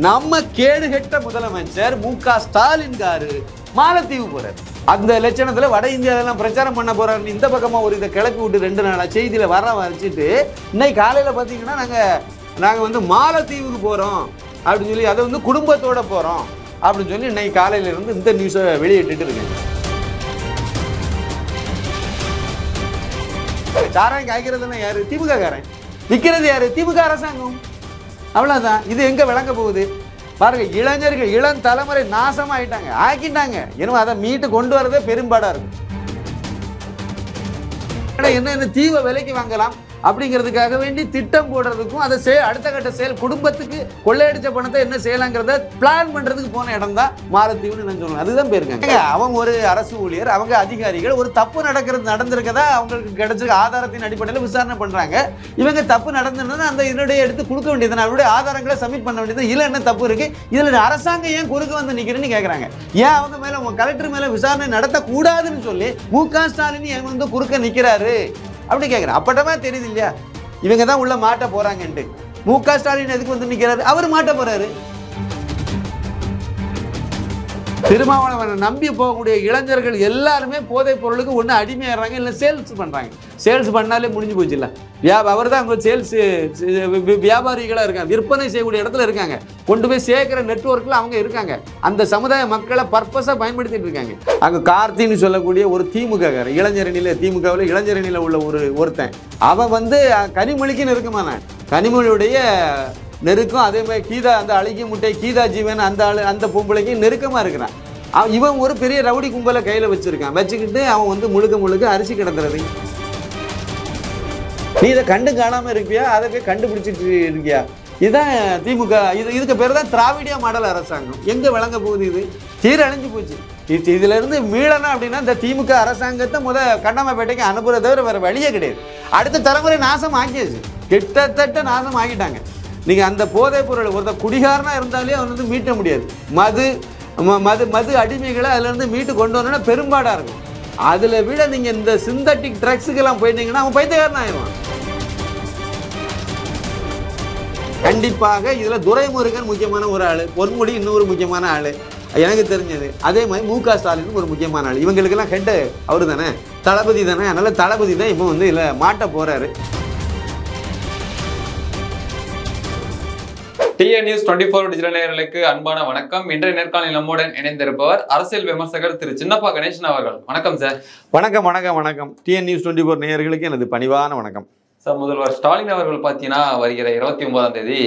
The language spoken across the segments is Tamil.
நம்ம கேடுகெட்ட முதலமைச்சர் மு.க. ஸ்டாலின் காரு மாலத்தீவு போறாரு. அந்த லட்சணத்துல வட இந்தியாவெல்லாம் பிரச்சாரம் பண்ண போறாரு. இந்த பக்கமா ஒரு இதை கிளப்பி விட்டு 2 நாளா செய்தியில வச்சுட்டு இன்னைக்கு காலையில பாத்தீங்கன்னா நாங்க வந்து மாலத்தீவுக்கு போறோம் அப்படின்னு சொல்லி அதை வந்து குடும்பத்தோட போறோம் அப்படின்னு சொல்லி இன்னைக்கு காலையில இருந்து இந்த நியூஸை வெளியிட்டு இருக்கேன். சாராயம் காய்க்கிறதுனா யாரு? திமுக காரன். விற்கிறது யாரு? திமுக அரசாங்கம். அவ்வளவுதான். இது எங்க விளங்க போகுது பாருங்க. இளைஞர்கள் இளம் தலைமுறை நாசமா ஆயிட்டாங்க, ஆக்கிட்டாங்க. எனவே அதை மீட்டு கொண்டு வரதே பெரும்பாடா இருக்கும். என்ன தீவை விலைக்கு வாங்கலாம் அப்படிங்கிறதுக்காக வேண்டி திட்டம் போடுறதுக்கும் அதை அடுத்த கட்ட செயல் குடும்பத்துக்கு கொள்ளையடிச்ச பணத்தை என்ன செய்யலாங்கிறத பிளான் பண்றதுக்கு போன இடம் தான் மாலத்தீவுன்னு நான் சொல்லுவேன். அதுதான் போயிருக்காங்க. அவங்க ஒரு அரசு ஊழியர், அவங்க அதிகாரிகள் ஒரு தப்பு நடந்திருக்கதா அவங்களுக்கு கிடைச்சிருக்க ஆதாரத்தின் அடிப்படையில் விசாரணை பண்றாங்க. இவங்க தப்பு நடந்ததுன்னா அந்த இதனுடைய எடுத்து கொடுக்க வேண்டியது, அவருடைய ஆதாரங்களை சப்மிட் பண்ண வேண்டியது. இதுல என்ன தப்பு இருக்கு? இதுல அரசாங்கம் ஏன் குறுக்க வந்து நிக்கிறேன்னு கேட்கறாங்க. ஏன் அவங்க மேல கலெக்டர் மேல விசாரணை நடத்தக்கூடாதுன்னு சொல்லி மு.க. ஸ்டாலின் ஏன் வந்து குறுக்க நிக்கிறாரு அப்படி கேட்கிறேன். அப்பட்டமா தெரியுது இல்லையா இவங்க தான் உள்ள மாட்ட போறாங்கன்ட்டு. மு.க. ஸ்டாலின் எதுக்கு வந்து நிக்கிறாரு? அவர் மாட்ட போறாரு. திருமாவளவனை நம்பி போகக்கூடிய இளைஞர்கள் எல்லாருமே போதைப் பொருளுக்கு ஒன்று அடிமையாடுறாங்க, இல்லை சேல்ஸ் பண்ணுறாங்க. சேல்ஸ் பண்ணாலே முடிஞ்சு போச்சு. இல்லை அவர் தான் அங்கே சேல்ஸ் வியாபாரிகளாக இருக்காங்க, விற்பனை செய்யக்கூடிய இடத்துல இருக்காங்க, கொண்டு போய் சேர்க்குற நெட்வொர்க்கில் அவங்க இருக்காங்க. அந்த சமுதாய மக்களை பர்பஸாக பயன்படுத்திட்டு இருக்காங்க. அங்கே கார்த்தின்னு சொல்லக்கூடிய ஒரு திமுக இளைஞரணியில், திமுகவில் இளைஞரணியில் உள்ள ஒருத்தன், அவன் வந்து கனிமொழிக்குன்னு இருக்குமான கனிமொழியுடைய நெருக்கம். அதே மாதிரி கீதா, அந்த அழகிய முட்டை கீதா ஜீவன் அந்த பொம்பளைக்கு நெருக்கமாக இருக்கிறான். இவன் ஒரு பெரிய ரவுடி கும்பலை கையில் வச்சுக்கிட்டு அவன் வந்து முழுக்க அரிசி கிடந்துறது. நீ இதை கண்டு காணாமல் இருப்பியா? அதை போய் கண்டுபிடிச்சிட்டு இருக்கியா? இதுதான் திமுக. இதுக்கு பேர் தான் திராவிடியா மாடல் அரசாங்கம். எங்கே விளங்க போகுது? இது சீரழிஞ்சு போச்சு. இதுல இருந்து மீளணும் அப்படின்னா இந்த திமுக அரசாங்கத்தை கண்ணாமப்பேட்டைக்கு அனுப்புறத தவிர வேற வழியே கிடையாது. அடுத்த தலைமுறை நாசம் ஆக்கியாச்சு, கிட்டத்தட்ட நாசம் ஆக்கிட்டாங்க. நீங்கள் அந்த போதைப் பொருள் ஒருத்தர் குடிகாரனாக இருந்தாலே அவன் வந்து மீட்ட முடியாது. மது அடிமைகளை அதுலேருந்து மீட்டு கொண்டு வரணும்னா பெரும்பாடாக இருக்கும். அதில் விட நீங்கள் இந்த சிந்தட்டிக் ட்ரக்ஸுக்கெல்லாம் போயிட்டீங்கன்னா அவன் பைத்தியக்காரன் ஆயிடுவான். கண்டிப்பாக இதில் துரைமுருகன் முக்கியமான ஒரு ஆள், பொன்முடி இன்னொரு முக்கியமான ஆள் எனக்கு தெரிஞ்சது. அதே மாதிரி மு.க. ஸ்டாலின் ஒரு முக்கியமான ஆள். இவங்களுக்கெல்லாம் ஹெட்டு அவர் தானே, தளபதி தானே. அதனால் தளபதி தான் இப்போ வந்து இதில் மாட்ட போகிறாரு. டிஎன் நியூஸ் 24 டிஜிட்டல் நேயர்களுக்கு அன்பான வணக்கம். இன்றைய நேர்காணலில் நம்முடன் இணைந்திருப்பவர் அரசியல் விமர்சகர் திரு சின்னப்பா கணேசன் அவர்கள். வணக்கம் சார். வணக்கம் வணக்கம் வணக்கம். டிஎன் நியூஸ் 24 நேயர்களுக்கு எனது பணிவான வணக்கம். சார், முதல்வர் ஸ்டாலின் அவர்கள் பார்த்தீங்கன்னா வருகிற 29ஆம் தேதி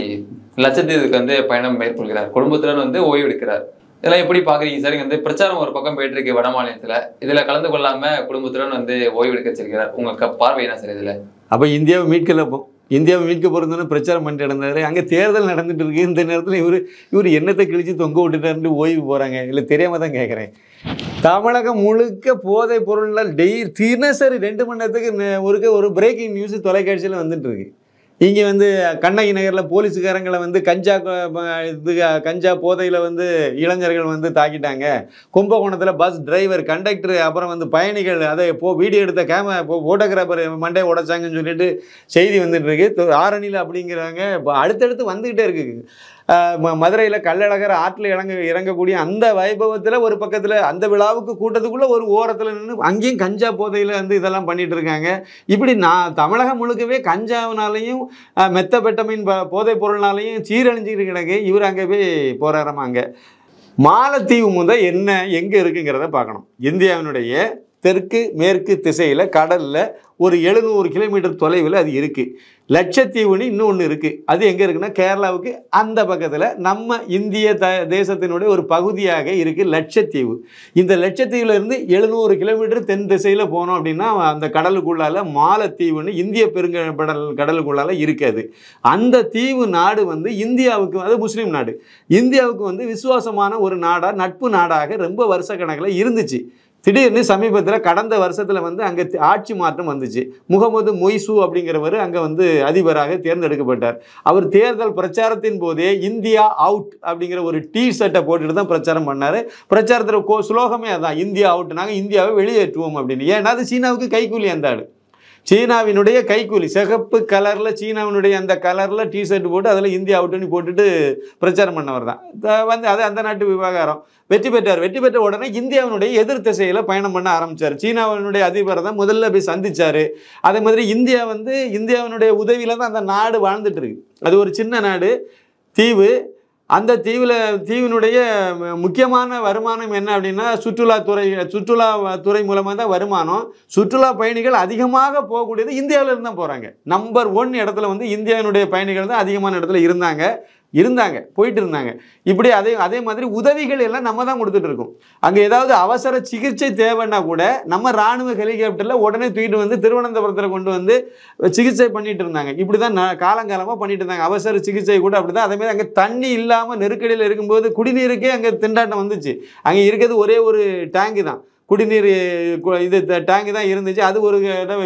லட்சத்தீவுக்கு வந்து பயணம் மேற்கொள்கிறார். குடும்பத்துடன் வந்து ஓய்வு எடுக்கிறார். இதெல்லாம் எப்படி பாக்குறீங்க சார்? வந்து பிரச்சாரம் ஒரு பக்கம் போயிட்டு இருக்கு வட மாநிலத்துல, இதுல கலந்து கொள்ளாம குடும்பத்துடன் வந்து ஓய்வு எடுக்க வச்சிருக்கிறார். உங்க பார்வை என்ன சார் இதுல? அப்ப இந்தியாவை மீட்க போறதுன்னு பிரச்சாரம் பண்ணிட்டு இருந்தாரு. அங்கே தேர்தல் நடந்துட்டு இருக்கு. இந்த நேரத்தில் இவர் என்னத்தை கிழிச்சு தொங்க விட்டுட்டாருன்னு ஓய்வு போறாங்க. இல்லை தெரியாம தான் கேட்குறேன். தமிழகம் முழுக்க போதை பொருள்கள் தினசரி 2 மணி நேரத்துக்கு ஒரு பிரேக்கிங் நியூஸ் தொலைக்காட்சியில் வந்துட்டு இருக்கு. இங்கே வந்து கண்ணகி நகரில் போலீஸுக்காரங்களை வந்து கஞ்சா போதையில் வந்து இளைஞர்கள் வந்து தாக்கிட்டாங்க. கும்பகோணத்தில் பஸ் டிரைவர், கண்டக்டர், அப்புறம் வந்து பயணிகள் அதை வீடியோ எடுத்த ஃபோட்டோகிராஃபர் மண்டே உடைச்சாங்கன்னு சொல்லிட்டு செய்தி வந்துட்டு இருக்கு. ஆரணியில் அப்படிங்கிறாங்க. இப்போ அடுத்தடுத்து வந்துக்கிட்டே இருக்குது. மதுரையில் கள்ளழகர் ஆற்றில் இறங்கக்கூடிய அந்த வைபவத்தில் ஒரு பக்கத்தில் அந்த விழாவுக்கு கூட்டத்துக்குள்ளே ஒரு ஓரத்தில் நின்று அங்கேயும் கஞ்சா போதையில் வந்து இதெல்லாம் பண்ணிட்டு இருக்காங்க. இப்படி தமிழகம் முழுக்கவே கஞ்சாவினாலையும் மெத்தபெட்டமின் போதைப் பொருள்னாலையும் சீரழிஞ்சிக்கிட்டு கிடக்கு. இவர் அங்கே போய் போராடுறாங்க. மாலத்தீவு எங்கே இருக்குங்கிறத பார்க்கணும். இந்தியாவினுடைய தெற்கு மேற்கு திசையில் கடலில் ஒரு 700 கிலோமீட்டர் தொலைவில் அது இருக்குது. லட்சத்தீவுன்னு இன்னொன்று இருக்குது. அது எங்கே இருக்குன்னா கேரளாவுக்கு அந்த பக்கத்தில் நம்ம இந்திய தேசத்தினுடைய ஒரு பகுதியாக இருக்குது லட்சத்தீவு. இந்த லட்சத்தீவுலேருந்து 700 கிலோமீட்டர் தென் திசையில் போனோம் அப்படின்னா அந்த கடலுக்குள்ளால் மாலத்தீவுன்னு இந்திய கடலுக்குள்ளால் இருக்காது. அந்த தீவு நாடு வந்து இந்தியாவுக்கு, அது முஸ்லீம் நாடு, இந்தியாவுக்கு வந்து விசுவாசமான ஒரு நாடாக, நட்பு நாடாக ரொம்ப வருஷ கணக்கில் இருந்துச்சு. திடீர்னு சமீபத்தில் கடந்த வருஷத்தில் வந்து அங்கே ஆட்சி மாற்றம் வந்துச்சு. முகமது மொய்சு அப்படிங்கிறவர் அங்கே வந்து அதிபராக தேர்ந்தெடுக்கப்பட்டார். அவர் தேர்தல் பிரச்சாரத்தின் போதே இந்தியா அவுட் அப்படிங்கிற ஒரு ஷர்ட்டை போட்டுட்டு தான் பிரச்சாரம் பண்ணார். பிரச்சாரத்தில் ஸ்லோகமே அதான், இந்தியா அவுட், நாங்கள் இந்தியாவை வெளியேற்றுவோம் அப்படின்னு. ஏன்னா அது சீனாவுக்கு கைக்கூலி அந்த ஆள். சீனாவினுடைய கைக்கூலி சிகப்பு கலரில் சீனாவினுடைய அந்த கலரில் டிஷர்ட் போட்டு அதில் இந்தியா அவுட்டுன்னு போட்டுட்டு பிரச்சாரம் பண்ணவர் தான் வந்து அது அந்த நாட்டு விவகாரம். வெற்றி பெற்றார். வெற்றி பெற்ற உடனே இந்தியாவினுடைய எதிர் திசையில் பயணம் பண்ண ஆரம்பித்தார். சீனாவினுடைய அதிபரை தான் முதல்ல போய் சந்தித்தார். அதே மாதிரி இந்தியா வந்து இந்தியாவினுடைய உதவியில் தான் அந்த நாடு வாழ்ந்துட்டு இருக்கு. அது ஒரு சின்ன நாடு, தீவு. அந்த தீவினுடைய முக்கியமான வருமானம் என்ன அப்படின்னா சுற்றுலாத்துறை மூலமாக தான் வருமானம். சுற்றுலா பயணிகள் அதிகமாக போகக்கூடியது இந்தியாவில் இருந்து தான் போகிறாங்க. நம்பர் 1 இடத்துல வந்து இந்தியாவினுடைய பயணிகள் தான் அதிகமான இடத்துல போயிட்டு இருந்தாங்க. இப்படி அதே மாதிரி உதவிகள் எல்லாம் நம்ம தான் கொடுத்துட்டு இருக்கோம். அங்கே ஏதாவது அவசர சிகிச்சை தேவைன்னா கூட நம்ம இராணுவ ஹெலிகாப்டரில் உடனே தூக்கிட்டு வந்து திருவனந்தபுரத்தில் கொண்டு வந்து சிகிச்சை பண்ணிட்டு இருந்தாங்க. இப்படி தான் காலங்காலமாக பண்ணிட்டு இருந்தாங்க. அவசர சிகிச்சை கூட அப்படி தான். அதேமாதிரி அங்கே தண்ணி இல்லாமல் நெருக்கடியில் இருக்கும்போது குடிநீருக்கே அங்கே திண்டாட்டம் வந்துச்சு. அங்கே இருக்கிறது ஒரே ஒரு டேங்கு தான், குடிநீர் இது டேங்கு தான் இருந்துச்சு. அது ஒரு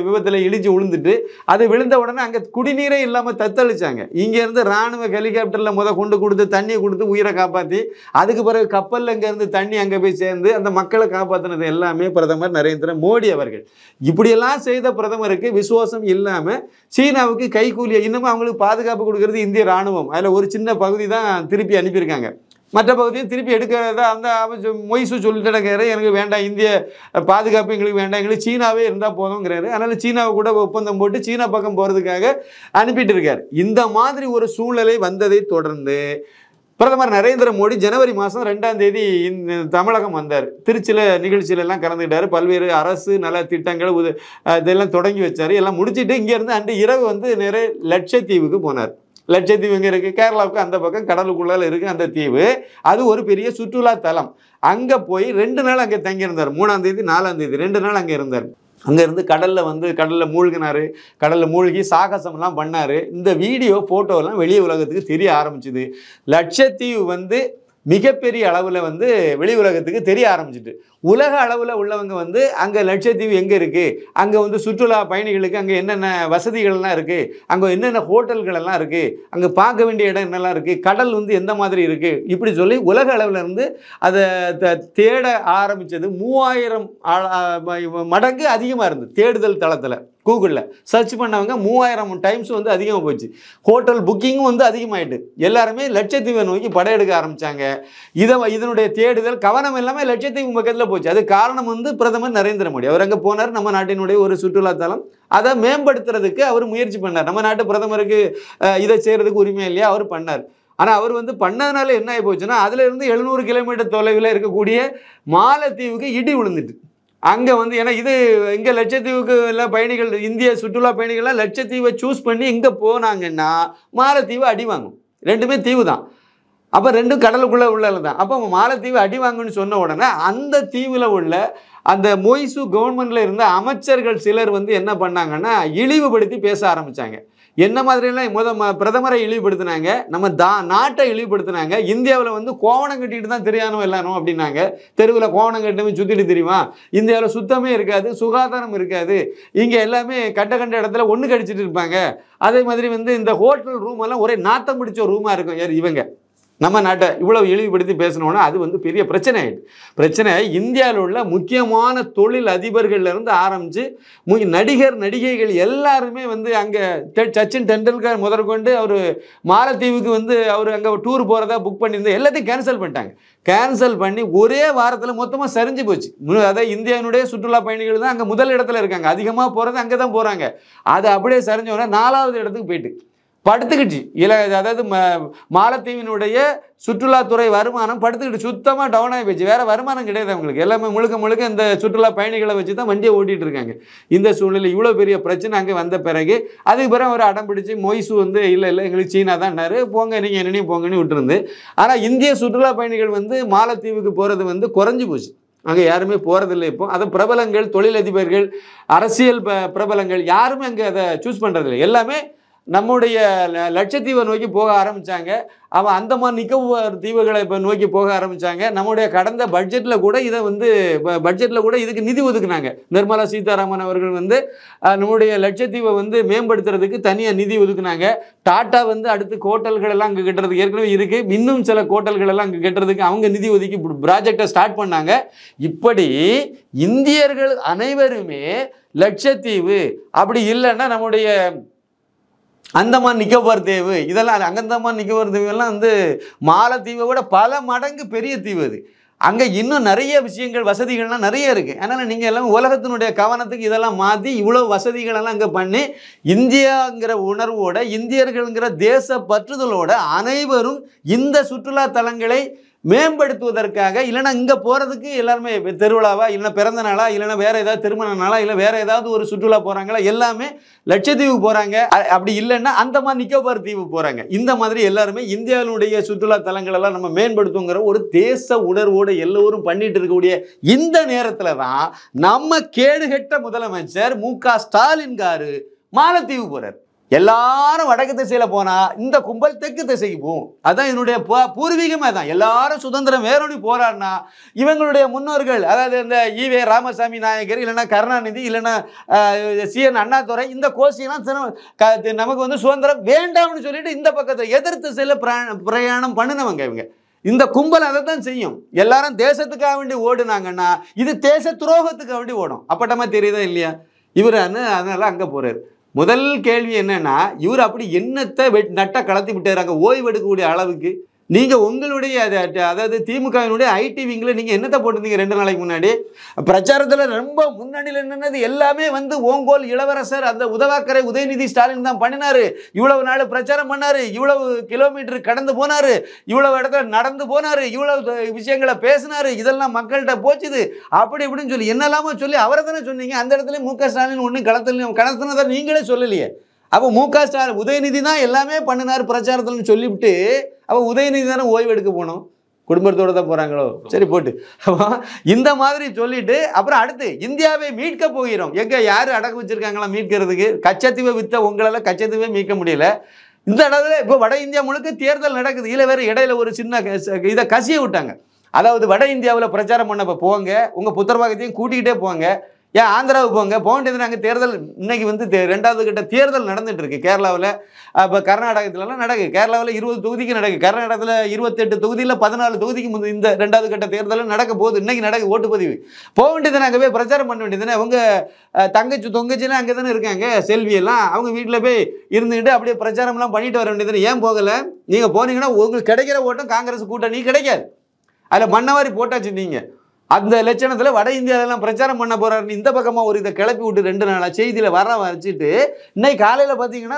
விபத்தில் இடிச்சு விழுந்துட்டு அது விழுந்த உடனே அங்கே குடிநீரே இல்லாமல் தத்தளிச்சாங்க. இங்கேருந்து இராணுவ ஹெலிகாப்டரில் கொண்டு கொடுத்து தண்ணியை கொடுத்து உயிரை காப்பாற்றி அதுக்கு பிறகு கப்பலில் இங்கேருந்து தண்ணி அங்கே போய் சேர்ந்து அந்த மக்களை காப்பாற்றினது எல்லாமே பிரதமர் நரேந்திர மோடி அவர்கள். இப்படியெல்லாம் செய்த பிரதமருக்கு விசுவாசம் இல்லாமல் சீனாவுக்கு கைக்கூலியை இன்னமும் அவங்களுக்கு பாதுகாப்பு கொடுக்கறது இந்திய இராணுவம். அதில் ஒரு சின்ன பகுதி தான் திருப்பி அனுப்பியிருக்காங்க. மற்ற பகுதியும் திருப்பி எடுக்கிறதா அந்த மொய்சு சொல்லிட்டு எனக்கு வேண்டாம், இந்திய பாதுகாப்பு எங்களுக்கு வேண்டாம், எங்களுக்கு சீனாவே இருந்தால் போதுங்கிறாரு. அதனால் சீனாவை கூட ஒப்பந்தம் போட்டு சீனா பக்கம் போகிறதுக்காக அனுப்பிட்டு இருக்கார். இந்த மாதிரி ஒரு சூழ்நிலை வந்ததை தொடர்ந்து பிரதமர் நரேந்திர மோடி ஜனவரி மாதம் 2ஆம் தேதி தமிழகம் வந்தார். திருச்சியில் நிகழ்ச்சியிலெல்லாம் கலந்துக்கிட்டார். பல்வேறு அரசு நல திட்டங்கள் இதெல்லாம் தொடங்கி வச்சார். எல்லாம் முடிச்சுட்டு இங்கேருந்து அன்று இரவு வந்து நிறைய லட்சத்தீவுக்கு போனார். லட்சத்தீவு எங்கே இருக்குது? கேரளாவுக்கு அந்த பக்கம் கடலுக்குள்ளால் இருக்குது அந்த தீவு. அது ஒரு பெரிய சுற்றுலா தலம். அங்கே போய் 2 நாள் அங்கே தங்கியிருந்தார். 3ஆம் தேதி 4ஆம் தேதி 2 நாள் அங்கே இருந்தார். அங்கே இருந்து கடலில் மூழ்கினார். கடலில் மூழ்கி சாகசம்லாம் பண்ணார். இந்த வீடியோ ஃபோட்டோலாம் வெளி உலகத்துக்கு தெரிய ஆரம்பிச்சுது. லட்சத்தீவு வந்து மிகப்பெரிய அளவில் வந்து வெளி உலகத்துக்கு தெரிய ஆரம்பிச்சிட்டு உலக அளவில் உள்ளவங்க வந்து அங்கே லட்சத்தீவு எங்கே இருக்குது, அங்கே வந்து சுற்றுலா பயணிகளுக்கு அங்கே என்னென்ன வசதிகள்லாம் இருக்குது, அங்கே என்னென்ன ஹோட்டல்கள் எல்லாம் இருக்குது, அங்கே பார்க்க வேண்டிய இடம் என்னெல்லாம் இருக்குது, கடல் வந்து எந்த மாதிரி இருக்குது, இப்படி சொல்லி உலக அளவில் இருந்து அதை தேட ஆரம்பித்தது. 3000 மடங்கு அதிகமாக இருந்தது தேடுதல் தளத்தில். கூகுளில் சர்ச் பண்ணவங்க 3000 டைம்ஸ் வந்து அதிகமாக போச்சு. ஹோட்டல் புக்கிங்கும் வந்து அதிகமாகிட்டு எல்லாருமே லட்சத்தீவை நோக்கி படையெடுக்க ஆரம்பித்தாங்க. இதனுடைய தேடுதல் கவனம் எல்லாமே லட்சத்தீவு பக்கத்தில் போச்சு. அது காரணம் வந்து பிரதமர் நரேந்திர மோடி. அவர் அங்கே போனார். நம்ம நாட்டினுடைய ஒரு சுற்றுலாத்தலம் அதை மேம்படுத்துறதுக்கு அவர் முயற்சி பண்ணார். நம்ம நாட்டு பிரதமருக்கு இதை செய்கிறதுக்கு உரிமை இல்லையா, அவர் பண்ணார். ஆனால் அவர் வந்து பண்ணதுனால என்ன ஆகி போச்சுன்னா அதிலிருந்து 700 கிலோமீட்டர் தொலைவில் இருக்கக்கூடிய மாலத்தீவுக்கு இடி விழுந்துட்டு அங்கே வந்து ஏன்னா இது இங்கே லட்சத்தீவுக்கு எல்லாம் பயணிகள் இந்திய சுற்றுலா பயணிகள்லாம் லட்சத்தீவை சூஸ் பண்ணி இங்கே போனாங்கன்னா மாலத்தீவு அடி வாங்கும். 2மே தீவு தான். அப்போ 2ம் கடலுக்குள்ளே உள்ளது தான். அப்போ மாலத்தீவு அடி வாங்குன்னு சொன்ன உடனே அந்த தீவில் உள்ள அந்த மொய்சு கவர்மெண்ட்டில் இருந்த அமைச்சர்கள் சிலர் வந்து என்ன பண்ணாங்கன்னா இழிவுபடுத்தி பேச ஆரம்பித்தாங்க. என்ன மாதிரிலாம் பிரதமரை இழிவுபடுத்தினாங்க, நம்ம நாட்டை இழிவுபடுத்தினாங்க. இந்தியாவில் வந்து கோவணம் கட்டிட்டு தான் தெரியானோ எல்லாரும் அப்படின்னாங்க. தெருவில் கோவணம் கட்டவே சுற்றிட்டு தெரியுமா, இந்தியாவில் சுத்தமே இருக்காது, சுகாதாரம் இருக்காது, இங்கே எல்லாமே கண்ட இடத்துல ஒன்று கடிச்சிட்டு இருப்பாங்க. அதே மாதிரி வந்து இந்த ஹோட்டல் ரூம் எல்லாம் ஒரே நாத்தம் பிடிச்ச ரூமாக இருக்கும். யார் இவங்க நம்ம நாட்டை இவ்வளவு இழிவுபடுத்தி பேசணுன்னா அது வந்து பெரிய பிரச்சனை ஆகிடுது. பிரச்சனை இந்தியாவில் உள்ள முக்கியமான தொழில் அதிபர்கள்லேருந்து ஆரம்பித்து நடிகர் நடிகைகள் எல்லாருமே வந்து அங்கே சச்சின் டெண்டுல்கர் முதற்கொண்டு அவர் மாலத்தீவுக்கு வந்து அவர் அங்கே டூர் போகிறதா புக் பண்ணியிருந்தேன், எல்லாத்தையும் கேன்சல் பண்ணிட்டாங்க. கேன்சல் பண்ணி ஒரே வாரத்தில் மொத்தமாக சரிஞ்சு போச்சு. அதாவது இந்தியாவினுடைய சுற்றுலா பயணிகள் தான் அங்கே முதல் இடத்துல இருக்காங்க. அதிகமாக போகிறது அங்கே தான் போகிறாங்க. அது அப்படியே சரிஞ்சோன்னா 4வது இடத்துக்கு போயிட்டு படுத்துக்கிச்சு. அதாவது மாலத்தீவினுடைய சுற்றுலாத்துறை வருமானம் படுத்துக்கிட்டு சுத்தமாக டவுன் ஆகி போச்சு. வேறு வருமானம் கிடையாது அவங்களுக்கு. எல்லாமே முழுக்க இந்த சுற்றுலா பயணிகளை வச்சு தான் வண்டியை ஓட்டிகிட்டு இருக்காங்க. இந்த சூழ்நிலை இவ்வளோ பெரிய பிரச்சனை அங்கே வந்த பிறகு அதுக்கு பிறகு அவர் அடம் பிடிச்சி மொய்சு வந்து இல்லை எங்களுக்கு சீனா தான்னாரு, போங்க நீங்கள் என்னையும் போங்கன்னு விட்டுருந்து. ஆனால் இந்திய சுற்றுலா பயணிகள் வந்து மாலத்தீவுக்கு போகிறது வந்து குறைஞ்சி போச்சு. அங்கே யாருமே போகிறதில்லை. இப்போ அதை பிரபலங்கள், தொழிலதிபர்கள், அரசியல் பிரபலங்கள் யாருமே அங்கே அதை சூஸ் பண்ணுறதில்லை. எல்லாமே நம்முடைய லட்சத்தீவை நோக்கி போக ஆரம்பித்தாங்க. அவன் அந்தமான் நிக்கோபார் தீவுகளை இப்போ நோக்கி போக ஆரம்பித்தாங்க. நம்முடைய கடந்த பட்ஜெட்டில் கூட இதை வந்து பட்ஜெட்டில் கூட இதுக்கு நிதி ஒதுக்குனாங்க. நிர்மலா சீதாராமன் அவர்கள் வந்து நம்முடைய லட்சத்தீவை வந்து மேம்படுத்துறதுக்கு தனியாக நிதி ஒதுக்குனாங்க. டாட்டா வந்து அடுத்து ஹோட்டல்கள் எல்லாம் அங்கே கட்டுறதுக்கு ஏற்கனவே இருக்குது, இன்னும் சில ஹோட்டல்கள் எல்லாம் அங்கே கட்டுறதுக்கு அவங்க நிதி ஒதுக்கி ப்ராஜெக்டை ஸ்டார்ட் பண்ணாங்க. இப்படி இந்தியர்கள் அனைவருமே லட்சத்தீவு அப்படி இல்லைன்னா நம்முடைய அந்தமான் நிக்கோபார் தீவு இதெல்லாம் அந்தமான் நிக்கோபார் தீவுலாம் வந்து மாலத்தீவை விட பல மடங்கு பெரிய தீவு அது. அங்கே இன்னும் நிறைய விஷயங்கள் வசதிகள்லாம் நிறைய இருக்குது. அதனால் நீங்கள் எல்லாம் உலகத்தினுடைய கவனத்துக்கு இதெல்லாம் மாற்றி இவ்வளோ வசதிகளெல்லாம் அங்கே பண்ணி இந்தியாங்கிற உணர்வோட இந்தியர்கள்ங்கிற தேச பற்றுதலோட அனைவரும் இந்த சுற்றுலா தலங்களை மேம்படுத்துவதற்காக இல்லைன்னா இங்கே போகிறதுக்கு எல்லாருமே திருவிழாவா இல்லைன்னா பிறந்த நாளா இல்லைன்னா வேறு ஏதாவது திருமண நாளா இல்லை வேறு ஏதாவது ஒரு சுற்றுலா போகிறாங்களா எல்லாமே லட்சத்தீவுக்கு போகிறாங்க. அப்படி இல்லைன்னா அந்தமான் நிக்கோபார் தீவு போகிறாங்க. இந்த மாதிரி எல்லாருமே இந்தியாவினுடைய சுற்றுலா தலங்களெல்லாம் நம்ம மேம்படுத்துங்கிற ஒரு தேச உணர்வோடு எல்லோரும் பண்ணிட்டு இருக்கக்கூடிய இந்த நேரத்தில் தான் நம்ம கேடுகட்ட முதலமைச்சர் மு.க. ஸ்டாலின் காரு மாலத்தீவு போகிறார். எல்லாரும் வடக்கு திசையில் போனால் இந்த கும்பல் தெற்கு திசைக்கு போகும். அதுதான் என்னுடைய பூர்வீகமாக தான். எல்லாரும் சுதந்திரம் வேறொனி போராடினா இவங்களுடைய முன்னோர்கள் அதாவது இந்த ஈவே ராமசாமி நாயக்கர் இல்லைன்னா கருணாநிதி இல்லைன்னா சி.என். அண்ணாதுரை இந்த கோஷியெல்லாம் நமக்கு வந்து சுதந்திரம் வேண்டாம்னு சொல்லிட்டு இந்த பக்கத்தில் எதிர் திசையில் பிரயாணம் பண்ணினவங்க இவங்க. இந்த கும்பல் அதை தான் செய்யும். எல்லாரும் தேசத்துக்காக வேண்டி ஓடுனாங்கன்னா இது தேச துரோகத்துக்காக வேண்டி ஓடும். அப்பட்டமா தெரியுதா இல்லையா? இவர் அதனால அங்கே போகிறார். முதல் கேள்வி என்னன்னா, இவர் அப்படி என்னத்தை நட்டை கலத்தி விட்டாராங்க ஓய்வு எடுக்கக்கூடிய அளவுக்கு? நீங்கள் உங்களுடைய அதாவது திமுகவினுடைய ஐடி விங்கில் நீங்கள் என்னத்தை போட்டிருந்தீங்க 2 நாளைக்கு முன்னாடி பிரச்சாரத்தில் ரொம்ப முன்னாடியில் என்னென்னது எல்லாமே வந்து ஓங்கோல் இளவரசர் அந்த உதவாக்கரை உதயநிதி ஸ்டாலின் தான் பண்ணினார். இவ்வளவு நாள் பிரச்சாரம் பண்ணார், இவ்வளவு கிலோமீட்டர் கடந்து போனார், இவ்வளவு இடத்துல நடந்து போனார், இவ்வளவு விஷயங்களை பேசினார், இதெல்லாம் மக்கள்கிட்ட போச்சுது அப்படி இப்படின்னு சொல்லி என்னெல்லாமோ சொல்லி அவரை தானே சொன்னீங்க. அந்த இடத்துல மு.க. ஸ்டாலின் ஒன்றும் கடத்தினதை நீங்களே சொல்லலையே. அப்போ மு.க. ஸ்டாலின் உதயநிதி தான் எல்லாமே பண்ணினார் பிரச்சாரத்தில்னு சொல்லிவிட்டு அப்போ உதயநிதி தானே ஓய்வு எடுக்க போனோம், குடும்பத்தோடு தான் போகிறாங்களோ? சரி போட்டு அப்போ இந்த மாதிரி சொல்லிட்டு அப்புறம் அடுத்து இந்தியாவை மீட்க போகிறோம். எங்கே யார் அடகு வச்சுருக்காங்களா மீட்கிறதுக்கு? கச்சத்தீவை விற்ற உங்களால் கச்சத்தீவை மீட்க முடியல. இந்த இடத்துல இப்போ வட இந்தியா முழுக்க தேர்தல் நடக்குது. இதில் வேறு இடையில ஒரு சின்ன இதை கசிய விட்டாங்க. அதாவது வட இந்தியாவில் பிரச்சாரம் பண்ணப்போ போங்க, உங்கள் புத்திரவாகத்தையும் கூட்டிக்கிட்டே போங்க, ஏன் ஆந்திராவுக்கு போங்க போக வேண்டியது. நாங்கள் தேர்தல் இன்னைக்கு வந்து 2வது கட்ட தேர்தல் நடந்துட்டு இருக்கு கேரளாவில். இப்போ கர்நாடகத்துலலாம் நடக்குது. கேரளாவில் 20 தொகுதிக்கு நடக்குது. கர்நாடகத்தில் 28 தொகுதியில் 14 தொகுதிக்கு இந்த 2வது கட்ட தேர்தலும் நடக்க போகுது. இன்னைக்கு நடக்குது ஓட்டுப்பதிவு. போக வேண்டியது நாங்கள் போய் பிரச்சாரம் பண்ண வேண்டியதுதானே. அவங்க தொங்கச்சிலாம் அங்கே தானே இருக்காங்க, செல்வியெல்லாம் அவங்க வீட்டில் போய் இருந்துக்கிட்டு அப்படியே பிரச்சாரம்லாம் பண்ணிட்டு வர வேண்டியதுன்னு ஏன் போகலை? நீங்கள் போனீங்கன்னா உங்களுக்கு கிடைக்கிற ஓட்டம் காங்கிரஸ் கூட்டணி கிடைக்காது. அதில் மண்ணவாரி போட்டாச்சு நீங்கள். அந்த லட்சணத்தில் வட இந்தியாவிலாம் பிரச்சாரம் பண்ண போகிறாருன்னு இந்த பக்கமாக ஒரு இதை கிளப்பி விட்டு 2 நாளாக செய்தியில் வர வச்சுட்டு இன்னைக்கு காலையில் பார்த்தீங்கன்னா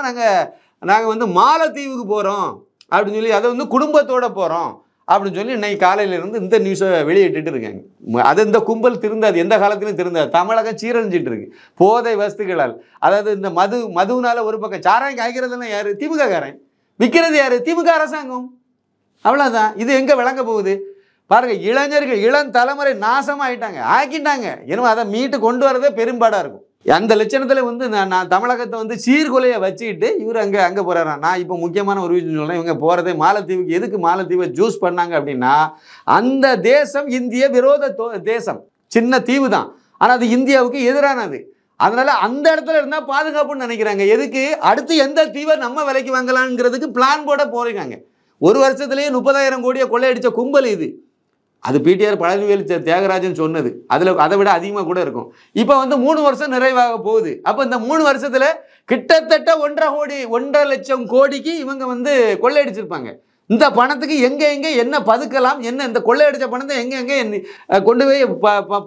நாங்கள் வந்து மாலத்தீவுக்கு போகிறோம் அப்படின்னு சொல்லி அதை வந்து குடும்பத்தோடு போகிறோம் அப்படின்னு சொல்லி இன்னைக்கு காலையிலேருந்து இந்த நியூஸை வெளியிட்டு இருக்காங்க. அது இந்த கும்பல் திருந்தாது, எந்த காலத்திலும் திருந்தாது. தமிழகம் சீரழிஞ்சிட்டு இருக்கு போதை வஸ்துகளால். அதாவது இந்த மதுவினால ஒரு பக்கம் சாராயம் காய்க்கிறதுலாம் யார்? திமுக காரன். விற்கிறது யார்? திமுக அரசாங்கம். அவ்வளோதான். இது எங்கே விளங்க போகுது பாருங்க. இளைஞர்கள் இளம் தலைமுறை நாசமாயிட்டாங்க, ஆக்கிட்டாங்க. எனவே அதை மீட்டு கொண்டு வரதே பெரும்பாடாக இருக்கும். அந்த லட்சணத்தில் வந்து நான் தமிழகத்தை வந்து சீர்குலையை வச்சுக்கிட்டு இவர் அங்கே போகிறாராம். நான் இப்போ முக்கியமான ஒரு விஷயம் சொல்கிறேன். இவங்க போகிறதே மாலத்தீவுக்கு. எதுக்கு மாலத்தீவை ஜூஸ் பண்ணாங்க அப்படின்னா, அந்த தேசம் இந்திய விரோத தேசம். சின்ன தீவு தான், ஆனால் அது இந்தியாவுக்கு எதிரானது. அதனால அந்த இடத்துல இருந்தால் பாதுகாப்புன்னு நினைக்கிறாங்க. எதுக்கு? அடுத்து எந்த தீவை நம்ம விலைக்கு வாங்கலாங்கிறதுக்கு பிளான் போட போகிறாங்க. ஒரு வருஷத்துலேயே 30,000 கோடியை கொள்ளையடித்த கும்பல் இது. அது பிடிஆர் பழனிவேல் தியாகராஜன் சொன்னது. அதை விட அதிகமாக கூட இருக்கும். இப்போ வந்து 3 வருஷம் நிறைவாக போகுது. அப்போ இந்த 3 வருஷத்தில் கிட்டத்தட்ட 1.5 லட்சம் கோடிக்கு இவங்க வந்து கொள்ளையடிச்சிருப்பாங்க. இந்த பணத்துக்கு எங்கே என்ன பதுக்கலாம், என்ன இந்த கொள்ளையடிச்ச பணத்தை எங்கே கொண்டு போய்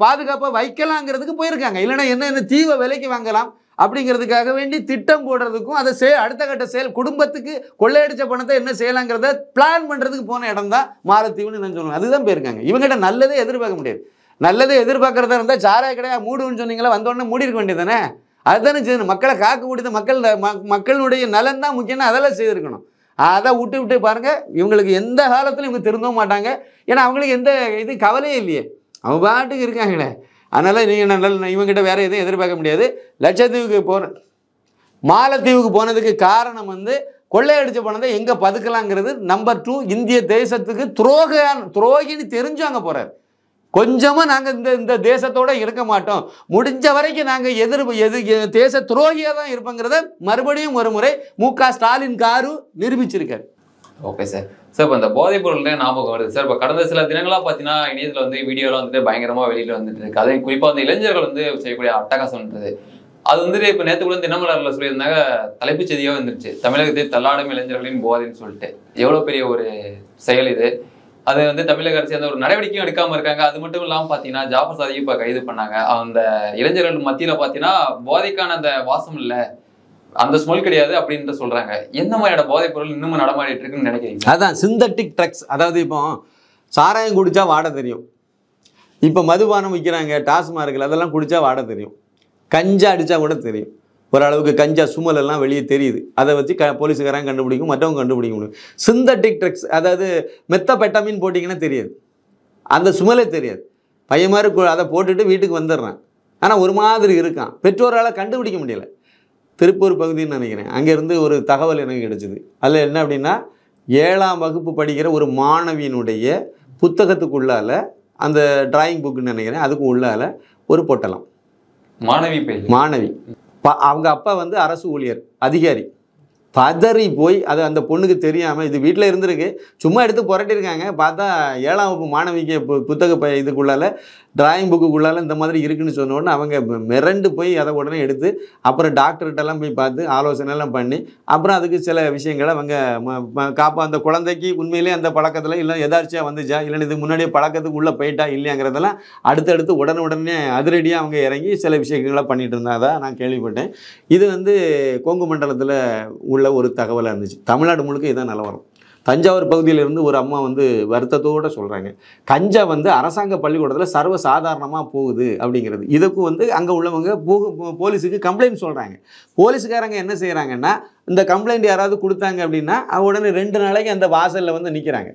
பாதுகாப்பாக வைக்கலாங்கிறதுக்கு போயிருக்காங்க. இல்லைன்னா என்ன தீவை விலைக்கு வாங்கலாம் அப்படிங்கிறதுக்காக வேண்டி திட்டம் போடுறதுக்கும் அதை அடுத்த கட்ட செயல் குடும்பத்துக்கு கொள்ளையடிச்ச பணத்தை என்ன செய்யலாங்கிறத பிளான் பண்ணுறதுக்கு போன இடம் தான் மாலத்தீவுன்னு நான் சொல்லுவேன். அதுதான் போயிருக்காங்க. இவங்ககிட்ட நல்லதே எதிர்பார்க்க முடியாது. நல்லதே எதிர்பார்க்கறதா இருந்தால் சாராய கடையாக மூடுன்னு சொன்னீங்களா, வந்தோடனே மூடி இருக்க வேண்டியது தானே. அதுதானே செய்யணும். மக்களை காக்க முடியுது, மக்களுடைய நலன் தான் முக்கியம்னா அதெல்லாம் செய்திருக்கணும். அதை விட்டு பாருங்கள். இவங்களுக்கு எந்த காலத்திலும் இவங்க திருந்தவும் மாட்டாங்க. ஏன்னா அவங்களுக்கு எந்த இது கவலையே இல்லையே, அவங்க பாட்டுக்கு இருக்காங்களே. அதனால் நீங்கள் இவங்ககிட்ட வேறு எதுவும் எதிர்பார்க்க முடியாது. லட்சத்தீவுக்கு மாலத்தீவுக்கு போனதுக்கு காரணம் வந்து கொள்ளையடிச்ச பணத்தை எங்கே பதுக்கலாங்கிறது. நம்பர் 2, இந்திய தேசத்துக்கு துரோகின்னு தெரிஞ்சு அங்கே போகிறார். கொஞ்சமாக நாங்கள் இந்த தேசத்தோடு இருக்க மாட்டோம், முடிஞ்ச வரைக்கும் நாங்கள் தேச துரோகியாக தான் இருப்போங்கிறத மறுபடியும் ஒரு முறை மு.க. ஸ்டாலின் காரு நிரூபிச்சிருக்காரு. Okay sir. சார் இப்போ இந்த போதைப் பொருள்னே ஞாபகம் வருது சார். இப்போ கடந்த சில தினங்களாக பார்த்தீங்கன்னா இணையத்தில் வந்து வீடியோலாம் வந்துட்டு பயங்கரமாக வெளியில் வந்துட்டு இருக்கு. அதையும் குறிப்பாக வந்து இளைஞர்கள் வந்து செய்யக்கூடிய அட்டகாசம்ன்றது அது வந்துட்டு இப்போ நேற்று கூட தினமலரில் சொல்லியிருந்தாங்க, தலைப்புச் செய்தியாக வந்துருச்சு, தமிழகத்தை தள்ளாடும் இளைஞர்களின் போதைன்னு சொல்லிட்டு. எவ்வளோ பெரிய ஒரு செயல் இது. அது வந்து தமிழக அரசு அந்த ஒரு நடவடிக்கையும் எடுக்காமல் இருக்காங்க. அது மட்டும் இல்லாமல் பார்த்தீங்கன்னா ஜாஃபர் சாதியை இப்போ கைது பண்ணாங்க. அந்த இளைஞர்கள் மத்தியில் பார்த்தீங்கன்னா போதைக்கான அந்த வாசம் இல்லை, அந்த ஸ்மெல் கிடையாது அப்படின்ட்டு சொல்றாங்க. எந்த மாதிரியான போதைப் பொருள் இன்னமும் நடமாடிட்டு இருக்குன்னு நினைக்கிறீங்க? அதான் சிந்தட்டிக் ட்ரக்ஸ். அதாவது இப்போ சாராயம் குடிச்சா வாட தெரியும், இப்போ மதுபானம் விற்கிறாங்க டாஸ்மார்க்கில், அதெல்லாம் குடிச்சா வாட தெரியும். கஞ்சா அடித்தா கூட தெரியும், ஓரளவுக்கு கஞ்சா சுமல் எல்லாம் வெளியே தெரியுது. அதை வச்சு போலீஸுக்காரங்க கண்டுபிடிக்கும், மற்றவங்க கண்டுபிடிக்க முடியும். சிந்தட்டிக் ட்ரக்ஸ் அதாவது மெத்தபெட்டமின் போட்டிங்கன்னா தெரியாது, அந்த சுமலே தெரியாது. பையன் மாதிரி அதை போட்டுட்டு வீட்டுக்கு வந்துடுறான், ஆனால் ஒரு மாதிரி இருக்கான், பெற்றோரால் கண்டுபிடிக்க முடியல. திருப்பூர் பகுதின்னு நினைக்கிறேன், அங்கேருந்து ஒரு தகவல் எனக்கு கிடைச்சிது. அதில் என்ன அப்படின்னா, 7ஆம் வகுப்பு படிக்கிற ஒரு மாணவியினுடைய புத்தகத்துக்குள்ளால், அந்த டிராயிங் புக்குன்னு நினைக்கிறேன், அதுக்கு உள்ளால் ஒரு பொட்டலம். மாணவி அவங்க அப்பா வந்து அரசு ஊழியர் அதிகாரி. பதறி போய் அது அந்த பொண்ணுக்கு தெரியாமல், இது வீட்டில் இருந்திருக்கு, சும்மா எடுத்து புரட்டியிருக்காங்க. பார்த்தா 7ஆம் வகுப்பு மாணவிக்கு புத்தக இதுக்குள்ளால் டிராயிங் புக்குக்குள்ளால் இந்த மாதிரி இருக்குன்னு சொன்ன உடனே அவங்க மிரண்டு போய் அதை உடனே எடுத்து அப்புறம் டாக்டர்கிட்டலாம் போய் பார்த்து ஆலோசனைலாம் பண்ணி அப்புறம் அதுக்கு சில விஷயங்களை அவங்க அந்த குழந்தைக்கு உண்மையிலே அந்த பழக்கத்தில் இல்லை எதாச்சியாக வந்துச்சா, இல்லைன்னு இது முன்னாடியே பழக்கத்துக்கு உள்ளே போயிட்டா இல்லையாங்கிறதெல்லாம் அடுத்தடுத்து உடனே அதிரடியாக அவங்க இறங்கி சில விஷயங்களை பண்ணிட்டு இருந்தால் நான் கேள்விப்பட்டேன். இது வந்து கொங்கு மண்டலத்தில் உள்ள ஒரு தகவலாக இருந்துச்சு. தமிழ்நாடு முழுக்க இதான் நிலவரம். தஞ்சாவூர் பகுதியிலிருந்து ஒரு அம்மா வந்து வருத்தத்தோடு சொல்கிறாங்க, கஞ்சா வந்து அரசாங்க பள்ளிக்கூடத்தில் சர்வ சாதாரணமாக போகுது அப்படிங்கிறது. இதுக்கும் வந்து அங்கே உள்ளவங்க போலீஸுக்கு கம்ப்ளைண்ட் சொல்கிறாங்க. போலீஸுக்காரங்க என்ன செய்கிறாங்கன்னா, இந்த கம்ப்ளைண்ட் யாராவது கொடுத்தாங்க அப்படின்னா உடனே 2 நாளைக்கு அந்த வாசலில் வந்து நிற்கிறாங்க.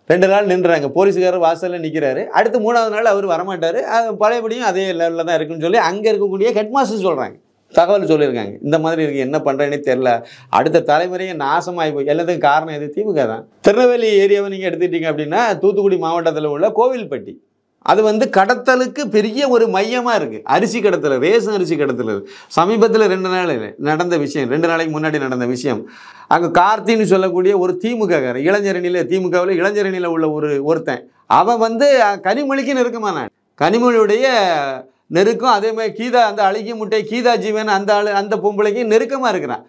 2 நாள் நின்றுறாங்க, போலீஸுக்காரர் வாசலில் நிற்கிறாரு. அடுத்து 3ஆவது நாள் அவர் வரமாட்டார், அது பழையபடியும் அதே லெவலில் தான் இருக்குன்னு சொல்லி அங்கே இருக்கக்கூடிய ஹெட்மாஸ்டர் சொல்கிறாங்க, தகவல் சொல்லியிருக்காங்க. இந்த மாதிரி இருக்குது, என்ன பண்ணுறேன்னே தெரில, அடுத்த தலைமுறையை நாசமாகி போய் எல்லாத்துக்கும் காரணம் எது? திமுக தான். திருநெல்வேலி ஏரியாவை நீங்கள் எடுத்துக்கிட்டீங்க அப்படின்னா, தூத்துக்குடி மாவட்டத்தில் உள்ள கோவில்பட்டி, அது வந்து கடத்தலுக்கு பெரிய ஒரு மையமாக இருக்குது. அரிசி கடத்தல், ரேஷன் அரிசி கடத்தல். சமீபத்தில் 2 நாள் நடந்த விஷயம், 2 நாளைக்கு முன்னாடி நடந்த விஷயம். அங்கே கார்த்தின்னு சொல்லக்கூடிய ஒரு திமுககாரன், இளைஞரணியில், திமுகவில் இளைஞரணியில் உள்ள ஒருத்தன், அவன் வந்து கனிமொழிக்கு நெருக்கமான, கனிமொழியுடைய நெருக்கம். அதே மாதிரி கீதா, அந்த அழகிய முட்டை கீதா ஜீவன், அந்த பொம்பளைக்கு நெருக்கமாக இருக்கிறான்.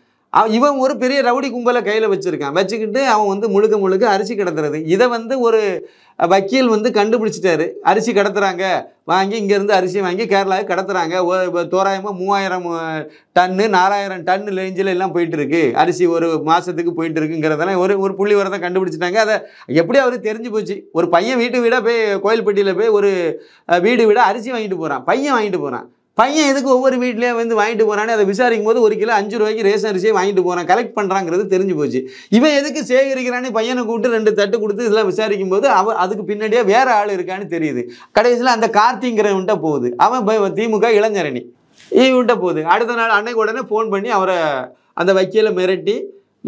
இவன் ஒரு பெரிய ரவுடி கும்பலை கையில் வச்சுக்கிட்டு அவன் வந்து முழுக்க அரிசி கடத்துறது. இதை வந்து ஒரு வக்கீல் வந்து கண்டுபிடிச்சிட்டாரு. அரிசி கடத்துறாங்க, வாங்கி இங்கேருந்து அரிசி வாங்கி கேரளாவுக்கு கடத்துறாங்க. தோராயமாக 3000 டன்னு 4000 டன்னு ரேஞ்சில் எல்லாம் போயிட்டு இருக்கு அரிசி, ஒரு மாதத்துக்கு போயிட்டு இருக்குங்கிறதெல்லாம் ஒரு புள்ளி வரதை கண்டுபிடிச்சிட்டாங்க. அதை எப்படி அவருக்கு தெரிஞ்சு போச்சு? ஒரு பையன் வீடாக போய் கோயில்பட்டியில் போய் ஒரு வீடாக அரிசி வாங்கிட்டு போகிறான், பையன் வாங்கிட்டு போகிறான். பையன் எதுக்கு ஒவ்வொரு வீட்லேயே வந்து வாங்கிட்டு போகிறானே, அதை விசாரிக்கும் போது 1 கிலோ 5 ரூபாய்க்கு ரேஷன் அரிசியை வாங்கிட்டு போகிறான், கலெக்ட் பண்ணுறாங்கிறது தெரிஞ்சு போச்சு. இவன் எதுக்கு சேகரிக்கிறானே பையனை கூப்பிட்டு 2 தட்டு கொடுத்து இதெல்லாம் விசாரிக்கும் போது அதுக்கு பின்னாடியே வேறு ஆள் இருக்கான்னு தெரியுது. கடைசியில் அந்த கார்த்திங்கிறவன்ட்ட போகுது, அவன் திமுக இளைஞரணி இவன்ட்ட போகுது. அடுத்த நாள் அன்னைக்கு உடனே ஃபோன் பண்ணி அவரை அந்த வக்கீலை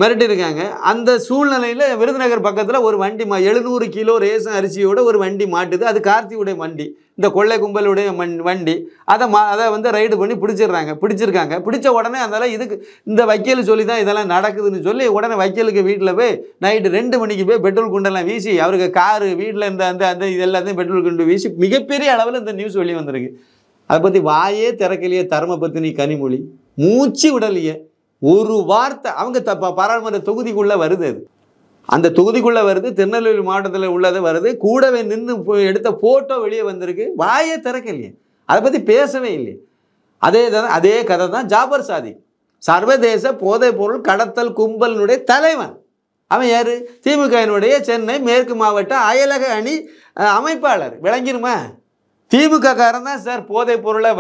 மிரட்டியிருக்காங்க. அந்த சூழ்நிலையில் விருதுநகர் பக்கத்தில் ஒரு வண்டி 700 கிலோ ரேஷன் அரிசியோட ஒரு வண்டி மாட்டுது. அது கார்த்தியுடைய வண்டி, இந்த கொள்ளை கும்பலுடைய வண்டி. அதை வந்து ரைடு பண்ணி பிடிச்சிருக்காங்க. பிடிச்ச உடனே அதனால் இதுக்கு இந்த வக்கீல் சொல்லி தான் இதெல்லாம் நடக்குதுன்னு சொல்லி உடனே வக்கீலுக்கு வீட்டில் போய் நைட்டு 2 மணிக்கு போய் பெட்ரோல் குண்டெல்லாம் வீசி, அவருக்கு காரு வீட்டில் இருந்த அந்த இது எல்லாத்தையும் பெட்ரோல் குண்டு வீசி மிகப்பெரிய அளவில் இந்த நியூஸ் வெளியே வந்திருக்கு. அதை பற்றி வாயே திறக்கலையே தர்மபத்தினி கனிமொழி, மூச்சு விடலையே ஒரு வார்த்தை. அவங்க பாராளுமன்ற தொகுதிக்குள்ளே வருது, அது அந்த தொகுதிக்குள்ளே வருது, திருநெல்வேலி மாவட்டத்தில் உள்ளதை வருது, கூடவே நின்று எடுத்த ஃபோட்டோ வெளியே வந்திருக்கு, வாயே திறக்கலையே, அதை பற்றி பேசவே இல்லை. அதே கதை தான் ஜாபர் சாதிக், சர்வதேச போதைப் பொருள் கடத்தல் கும்பலினுடைய தலைவன். அவன் யார்? திமுகவினுடைய சென்னை மேற்கு மாவட்ட அயலக அணி அமைப்பாளர். விளங்கிருமா? திமுக காரன் தான் சார் போதைப் பொருளை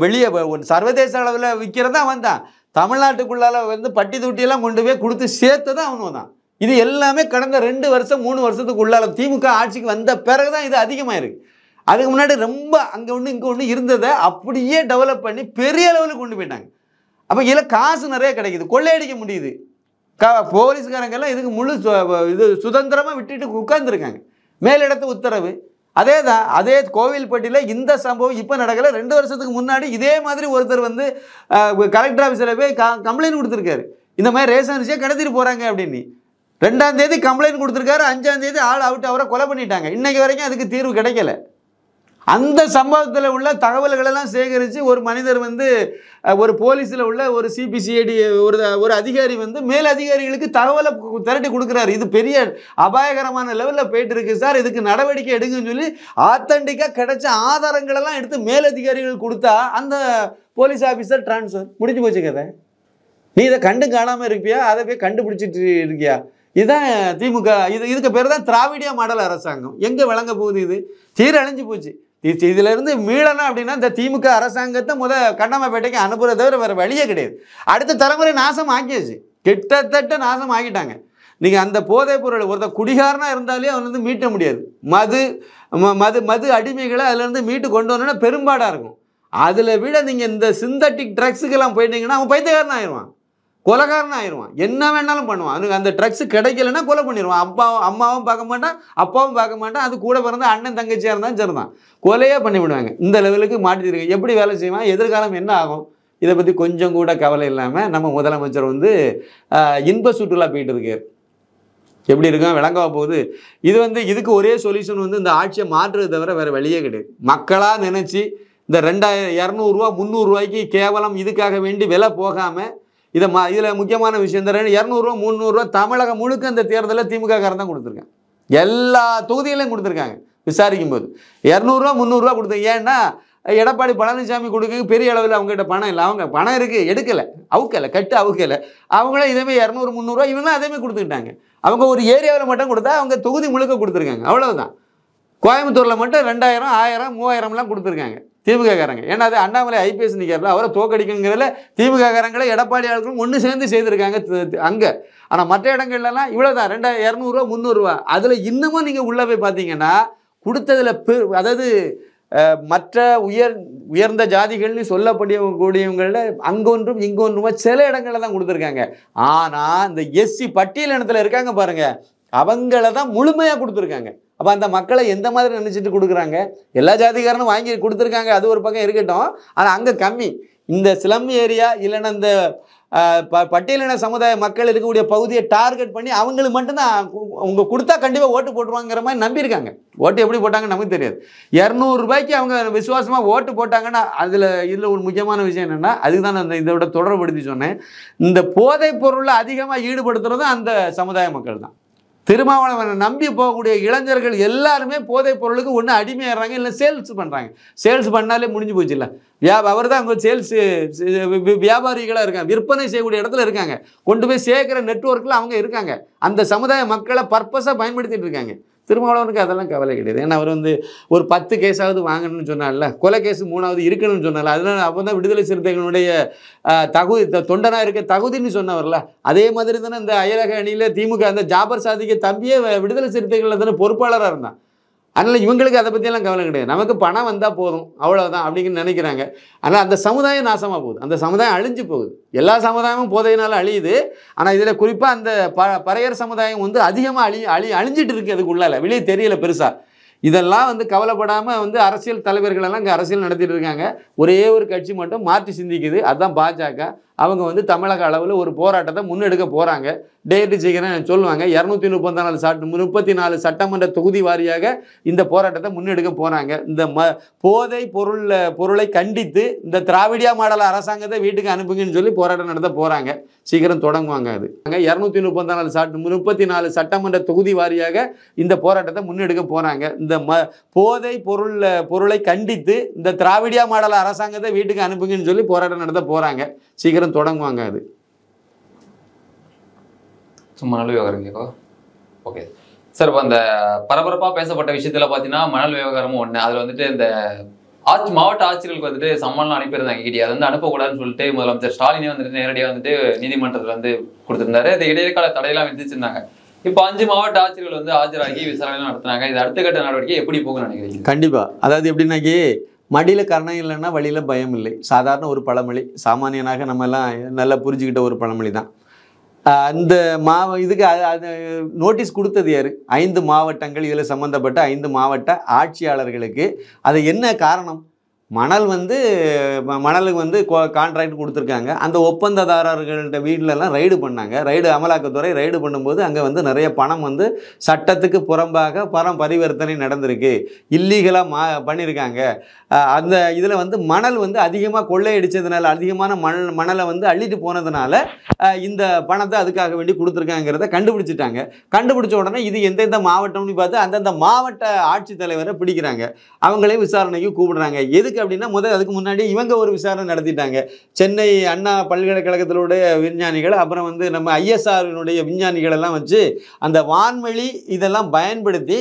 வெளியே சர்வதேச அளவில் விற்கிறதா அவன் தான். தமிழ்நாட்டுக்குள்ளால வந்து பட்டி தொட்டியெல்லாம் கொண்டு போய் கொடுத்து சேர்த்ததான் அவனும் தான். இது எல்லாமே கடந்த 2 வருஷம் 3 வருஷத்துக்குள்ளால திமுக ஆட்சிக்கு வந்த பிறகு தான் இது அதிகமாக இருக்குது. அதுக்கு முன்னாடி ரொம்ப அங்கே ஒன்று இங்கே ஒன்று இருந்ததை அப்படியே டெவலப் பண்ணி பெரிய அளவில் கொண்டு போயிட்டாங்க. அப்போ இதில் காசு நிறைய கிடைக்குது, கொள்ளையடிக்க முடியுது. போலீஸ்காரங்கெல்லாம் இதுக்கு முழு இது சுதந்திரமாக விட்டுட்டு உட்கார்ந்துருக்காங்க. மேலிடத்து உத்தரவு. அதே தான், அதே கோவில்பட்டியில் இந்த சம்பவம் இப்போ நடக்கலை. 2 வருஷத்துக்கு முன்னாடி இதே மாதிரி ஒருத்தர் வந்து கலெக்டர் ஆஃபீஸில் போய் கம்ப்ளைண்ட் கொடுத்துருக்காரு. இந்த மாதிரி ரேஷன் அரிசியை கடத்திட்டு போகிறாங்க அப்படின்னு. 2ஆம் தேதி கம்ப்ளைண்ட் கொடுத்துருக்காரு, 5ஆம் தேதி ஆள் அவுட், அவரை கொலை பண்ணிட்டாங்க. இன்னைக்கு வரைக்கும் அதுக்கு தீர்வு கிடைக்கல. அந்த சம்பவத்தில் உள்ள தகவல்களெல்லாம் சேகரித்து ஒரு மனிதர் வந்து ஒரு போலீஸில் உள்ள ஒரு சிபிசிஐடி ஒரு அதிகாரி வந்து மேல் அதிகாரிகளுக்கு தகவலை திரட்டி கொடுக்குறாரு. இது பெரிய அபாயகரமான லெவலில் போயிட்டு இருக்கு சார், இதுக்கு நடவடிக்கை எடுங்கன்னு சொல்லி ஆத்தென்டிக்காக கிடைச்ச ஆதாரங்களெல்லாம் எடுத்து மேலதிகாரிகள் கொடுத்தா அந்த போலீஸ் ஆஃபீஸர் டிரான்ஸ்ஃபர் முடிஞ்சு போச்சு கதை. நீ இதை கண்டு காணாமல் இருப்பியா, அதை போய் கண்டுபிடிச்சிட்டு இருக்கியா? இதுதான் திமுக. இதுக்கு பேர் தான் திராவிடியா மாடல் அரசாங்கம். எங்கே விளங்க போகுது? இது சீரழிஞ்சு போச்சு. இதிலிருந்து மீளணும் அப்படின்னா இந்த திமுக அரசாங்கத்தை கண்ணம்மாப்பேட்டைக்கு அனுப்புறத தவிர வேறு வழியே கிடையாது. அடுத்த தலைமுறை நாசம் ஆக்கியாச்சு, கிட்டத்தட்ட நாசம் ஆக்கிட்டாங்க. நீங்கள் அந்த போதைப் பொருள் ஒருத்தர் குடிகாரனாக இருந்தாலே அவன் வந்து மீட்ட முடியாது. மது அடிமைகளை அதுலேருந்து மீட்டு கொண்டு வரணும்னா பெரும்பாடாக இருக்கும். அதில் விட நீங்கள் இந்த சிந்தட்டிக் ட்ரக்ஸுக்கெல்லாம் போயிட்டீங்கன்னா அவன் பைத்தியக்காரன் ஆயிடுவான், கொலைகாரன் ஆயிடுவான், என்ன வேணாலும் பண்ணுவான். அவனுக்கு அந்த ட்ரக்ஸ் கிடைக்கலன்னா கொலை பண்ணிடுவான். அம்மாவும் பார்க்க மாட்டான், அப்பாவும் பார்க்க மாட்டான், அது கூட பிறந்த அண்ணன் தங்கச்சியாக இருந்தாலும் சரிதான், கொலையே பண்ணிவிடுவாங்க. இந்த லெவலுக்கு மாட்டிருக்கு. எப்படி வேலை செய்வான், எதிர்காலம் என்ன ஆகும், இதை பற்றி கொஞ்சம் கூட கவலை இல்லாமல் நம்ம முதலமைச்சர் வந்து இன்ப சுற்றுலா போயிட்டு இருக்கார். எப்படி இருக்கும் விளங்கவா போகுது? இது வந்து இதுக்கு ஒரே சொல்யூஷன் வந்து இந்த ஆட்சியை மாற்றுறது தவிர வேறு வழியே கிடையாது. மக்களாக நினச்சி இந்த 200 ரூபா 300 ரூபாய்க்கு கேவலம் இதுக்காக வேண்டி விலை போகாமல் இதில் முக்கியமான விஷயம், இந்த 200 ரூபா 300 ரூபா தமிழகம் முழுக்க இந்த தேர்தலில் திமுக காரன் தான் கொடுத்துருக்காங்க. எல்லா தொகுதிகளையும் கொடுத்துருக்காங்க. விசாரிக்கும் போது 200 ரூபா 300 ரூபா கொடுத்தாங்க. ஏன்னா எடப்பாடி பழனிசாமி கொடுக்க பெரிய அளவில் அவங்ககிட்ட பணம் இல்லை. அவங்க பணம் இருக்குது, எடுக்கலை, அவுக்கலை, கட்டு அவுக்கலை. அவங்களே இதேமாதிரி 200 300 ரூபா இவங்க அதேமாதிரி கொடுத்துக்கிட்டாங்க. அவங்க ஒரு ஏரியாவில் மட்டும் கொடுத்தா அவங்க தொகுதி முழுக்க கொடுத்துருக்காங்க, அவ்வளவுதான். கோயம்புத்தூரில் மட்டும் 2000 1000 3000லாம் கொடுத்துருக்காங்க திமுக காரங்க. ஏன்னா அது அண்ணாமலை ஐபிஎஸ் நிற்கிறல, அவரை தோக்கடிக்குங்கிறதுல திமுக காரங்களை எடப்பாடி ஆளுக்கும் ஒன்று சேர்ந்து செய்திருக்காங்க அங்கே. ஆனால் மற்ற இடங்கள்லாம் இவ்வளோதான், 200 ரூபா 300 ரூபா. அதில் இன்னமும் நீங்கள் உள்ளே போய் பார்த்தீங்கன்னா கொடுத்ததில் அதாவது மற்ற உயர்ந்த ஜாதிகள்னு சொல்லக்கூடியவங்களில் அங்கொன்றும் இங்கொன்றுமா சில இடங்களில் தான் கொடுத்துருக்காங்க. ஆனால் இந்த எஸ்சி பட்டியல் இனத்தில் இருக்காங்க பாருங்க, அவங்கள தான் முழுமையாக கொடுத்துருக்காங்க. அப்போ அந்த மக்களை எந்த மாதிரி நினச்சிட்டு கொடுக்குறாங்க? எல்லா ஜாதிகாரனும் வாங்கி கொடுத்துருக்காங்க, அது ஒரு பக்கம் இருக்கட்டும். ஆனால் அங்கே கம்மி. இந்த ஸ்லம் ஏரியா இல்லைன்னா இந்த பட்டியலின சமுதாய மக்கள் இருக்கக்கூடிய பகுதியை டார்கெட் பண்ணி அவங்களுக்கு மட்டும்தான் அவங்க கொடுத்தா கண்டிப்பாக ஓட்டு போட்டுருவாங்கிற மாதிரி நம்பியிருக்காங்க. ஓட்டு எப்படி போட்டாங்கன்னு நமக்கு தெரியாது. 200 ரூபாய்க்கு அவங்க விசுவாசமாக ஓட்டு போட்டாங்கன்னா இதில் ஒரு முக்கியமான விஷயம் என்னென்னா, அதுக்கு தான் நான் இதோட தொடர்புபடுத்தி சொன்னேன். இந்த போதைப் பொருளில் அதிகமாக ஈடுபடுத்துறதும் அந்த சமுதாய மக்கள் தான். திருமாவளவனை நம்பி போகக்கூடிய இளைஞர்கள் எல்லாருமே போதைப் பொருளுக்கு ஒன்று அடிமையாகிறாங்க, இல்லை சேல்ஸ் பண்ணுறாங்க. சேல்ஸ் பண்ணாலே முடிஞ்சு போச்சு. இல்லை அவர் தான் அங்கே சேல்ஸ் வியாபாரிகளாக இருக்காங்க, விற்பனை செய்யக்கூடிய இடத்துல இருக்காங்க, கொண்டு போய் சேர்க்குற நெட்வொர்க்கில் அவங்க இருக்காங்க. அந்த சமுதாய மக்களை பர்பஸாக பயன்படுத்திட்டு இருக்காங்க. திருமாவளவனுக்கு அதெல்லாம் கவலை கிடையாது. ஏன்னா அவர் வந்து ஒரு 10 கேஸாவது வாங்கணும்னு சொன்னால, கொலை கேஸ் 3வது இருக்கணும்னு சொன்னால, அதனால் அப்போ தான் விடுதலை சிறுத்தைகளுடைய தொண்டனாக இருக்க தகுதின்னு சொன்னவர்ல. அதே மாதிரி தானே இந்த அயலக அணியில் திமுக அந்த ஜாபர் சாதிக்க தம்பியே விடுதலை சிறுத்தைகளில் தானே பொறுப்பாளராக இருந்தான். அதனால் இவங்களுக்கு அதை பற்றியெல்லாம் கவலை கிடையாது. நமக்கு பணம் வந்தால் போதும், அவ்வளோதான் அப்படின்னு நினைக்கிறாங்க. ஆனால் அந்த சமுதாயம் நாசமாக போகுது, அந்த சமுதாயம் அழிஞ்சு போகுது. எல்லா சமுதாயமும் போதையினால் அழியுது. ஆனால் இதில் குறிப்பாக அந்த பறையர் சமுதாயம் வந்து அதிகமாக அழிஞ்சிட்டு இருக்குது. அதுக்குள்ளால வெளியே தெரியல பெருசாக. இதெல்லாம் வந்து கவலைப்படாமல் வந்து அரசியல் தலைவர்களெல்லாம் இங்கே அரசியல் நடத்திட்டு இருக்காங்க. ஒரே ஒரு கட்சி மட்டும் மாற்றி சிந்திக்குது, அதுதான் பாஜக. அவங்க வந்து தமிழக அளவில் ஒரு போராட்டத்தை முன்னெடுக்க போகிறாங்க. டேட்டு சீக்கிரம் சொல்லுவாங்க. 234 சட்டமன்ற தொகுதி வாரியாக இந்த போராட்டத்தை முன்னெடுக்க போகிறாங்க. இந்த போதை பொருளை கண்டித்து இந்த திராவிடியா மாடல் அரசாங்கத்தை வீட்டுக்கு அனுப்புங்கன்னு சொல்லி போராட்டம் நடத்த போகிறாங்க. சீக்கிரம் தொடங்குவாங்க. அது 234 சட்டமன்ற தொகுதி வாரியாக இந்த போராட்டத்தை முன்னெடுக்க போகிறாங்க. இந்த போதை பொருளை கண்டித்து இந்த திராவிடியா மாடல் அரசாங்கத்தை வீட்டுக்கு அனுப்புங்கன்னு சொல்லி போராட்டம் நடத்த போகிறாங்க. சீக்கிரம் தொடங்குவாங்க. அது சும்மா மணல் விவகாரம் கேட்கோ. ஓகே சார், இப்போ அந்த பரபரப்பாக பேசப்பட்ட விஷயத்தில் பார்த்தீங்கன்னா மணல் விவகாரமும் ஒன்று. அதில் வந்துட்டு இந்த மாவட்ட ஆட்சியர்களுக்கு வந்துட்டு சம்மன்லாம் அனுப்பியிருந்தாங்க இடி. அதை வந்து அனுப்பக்கூடாதுன்னு சொல்லிட்டு முதலமைச்சர் ஸ்டாலினே வந்துட்டு நேரடியாக வந்துட்டு நீதிமன்றத்தில் வந்து கொடுத்துருந்தாரு. அது இடைக்கால தடையெல்லாம் விதிச்சிருந்தாங்க. இப்போ 5 மாவட்ட ஆட்சியர்கள் வந்து ஆஜராகி விசாரணை நடத்துனாங்க. இது அடுத்த கட்ட நடவடிக்கை எப்படி போகும்னு நினைக்கிறீங்க? கண்டிப்பாக. அதாவது எப்படின்னாக்கி மடியில் கர்ணம் இல்லைன்னா வழியில் பயம் இல்லை. சாதாரண ஒரு பழமொழி, சாமானியனாக நம்ம எல்லாம் நல்லா புரிஞ்சுக்கிட்ட ஒரு பழமொழி தான். அந்த இதுக்கு அது நோட்டீஸ் கொடுத்தது யார்? 5 மாவட்டங்கள், இதில் சம்மந்தப்பட்ட 5 மாவட்ட ஆட்சியாளர்களுக்கு. அது என்ன காரணம்? மணலுக்கு கான்ட்ராக்ட் கொடுத்துருக்காங்க. அந்த ஒப்பந்ததாரர்கள்ட்ட வீட்டிலலாம் ரைடு பண்ணாங்க. அமலாக்கத்துறை ரைடு பண்ணும்போது அங்கே நிறைய பணம் சட்டத்துக்கு புறம்பாக பணம் பரிவர்த்தனை நடந்திருக்கு, இல்லீகலாக பண்ணியிருக்காங்க. அந்த இதில் மணல் அதிகமாக கொள்ளையடிச்சதுனால, அதிகமான மணலை அள்ளிட்டு போனதுனால இந்த பணத்தை அதுக்காக வேண்டி கொடுத்துருக்காங்கிறத கண்டுபிடிச்சிட்டாங்க. கண்டுபிடிச்ச உடனே இது எந்தெந்த மாவட்டம்னு பார்த்து அந்தந்த மாவட்ட ஆட்சித்தலைவரை பிடிக்கிறாங்க. அவங்களே விசாரணைக்கு கூப்பிடுறாங்க. எதுக்கு அப்படின்னா, அதுக்கு முன்னாடி இவங்க ஒரு விசாரணை நடத்திட்டாங்க. சென்னை அண்ணா பல்கலைக்கழகத்தினுடைய விஞ்ஞானிகள், அப்புறம் நம்ம ஐஎஸ்ஆரினுடைய விஞ்ஞானிகள் எல்லாம் வச்சு அந்த வான்வெளி இதெல்லாம் பயன்படுத்தி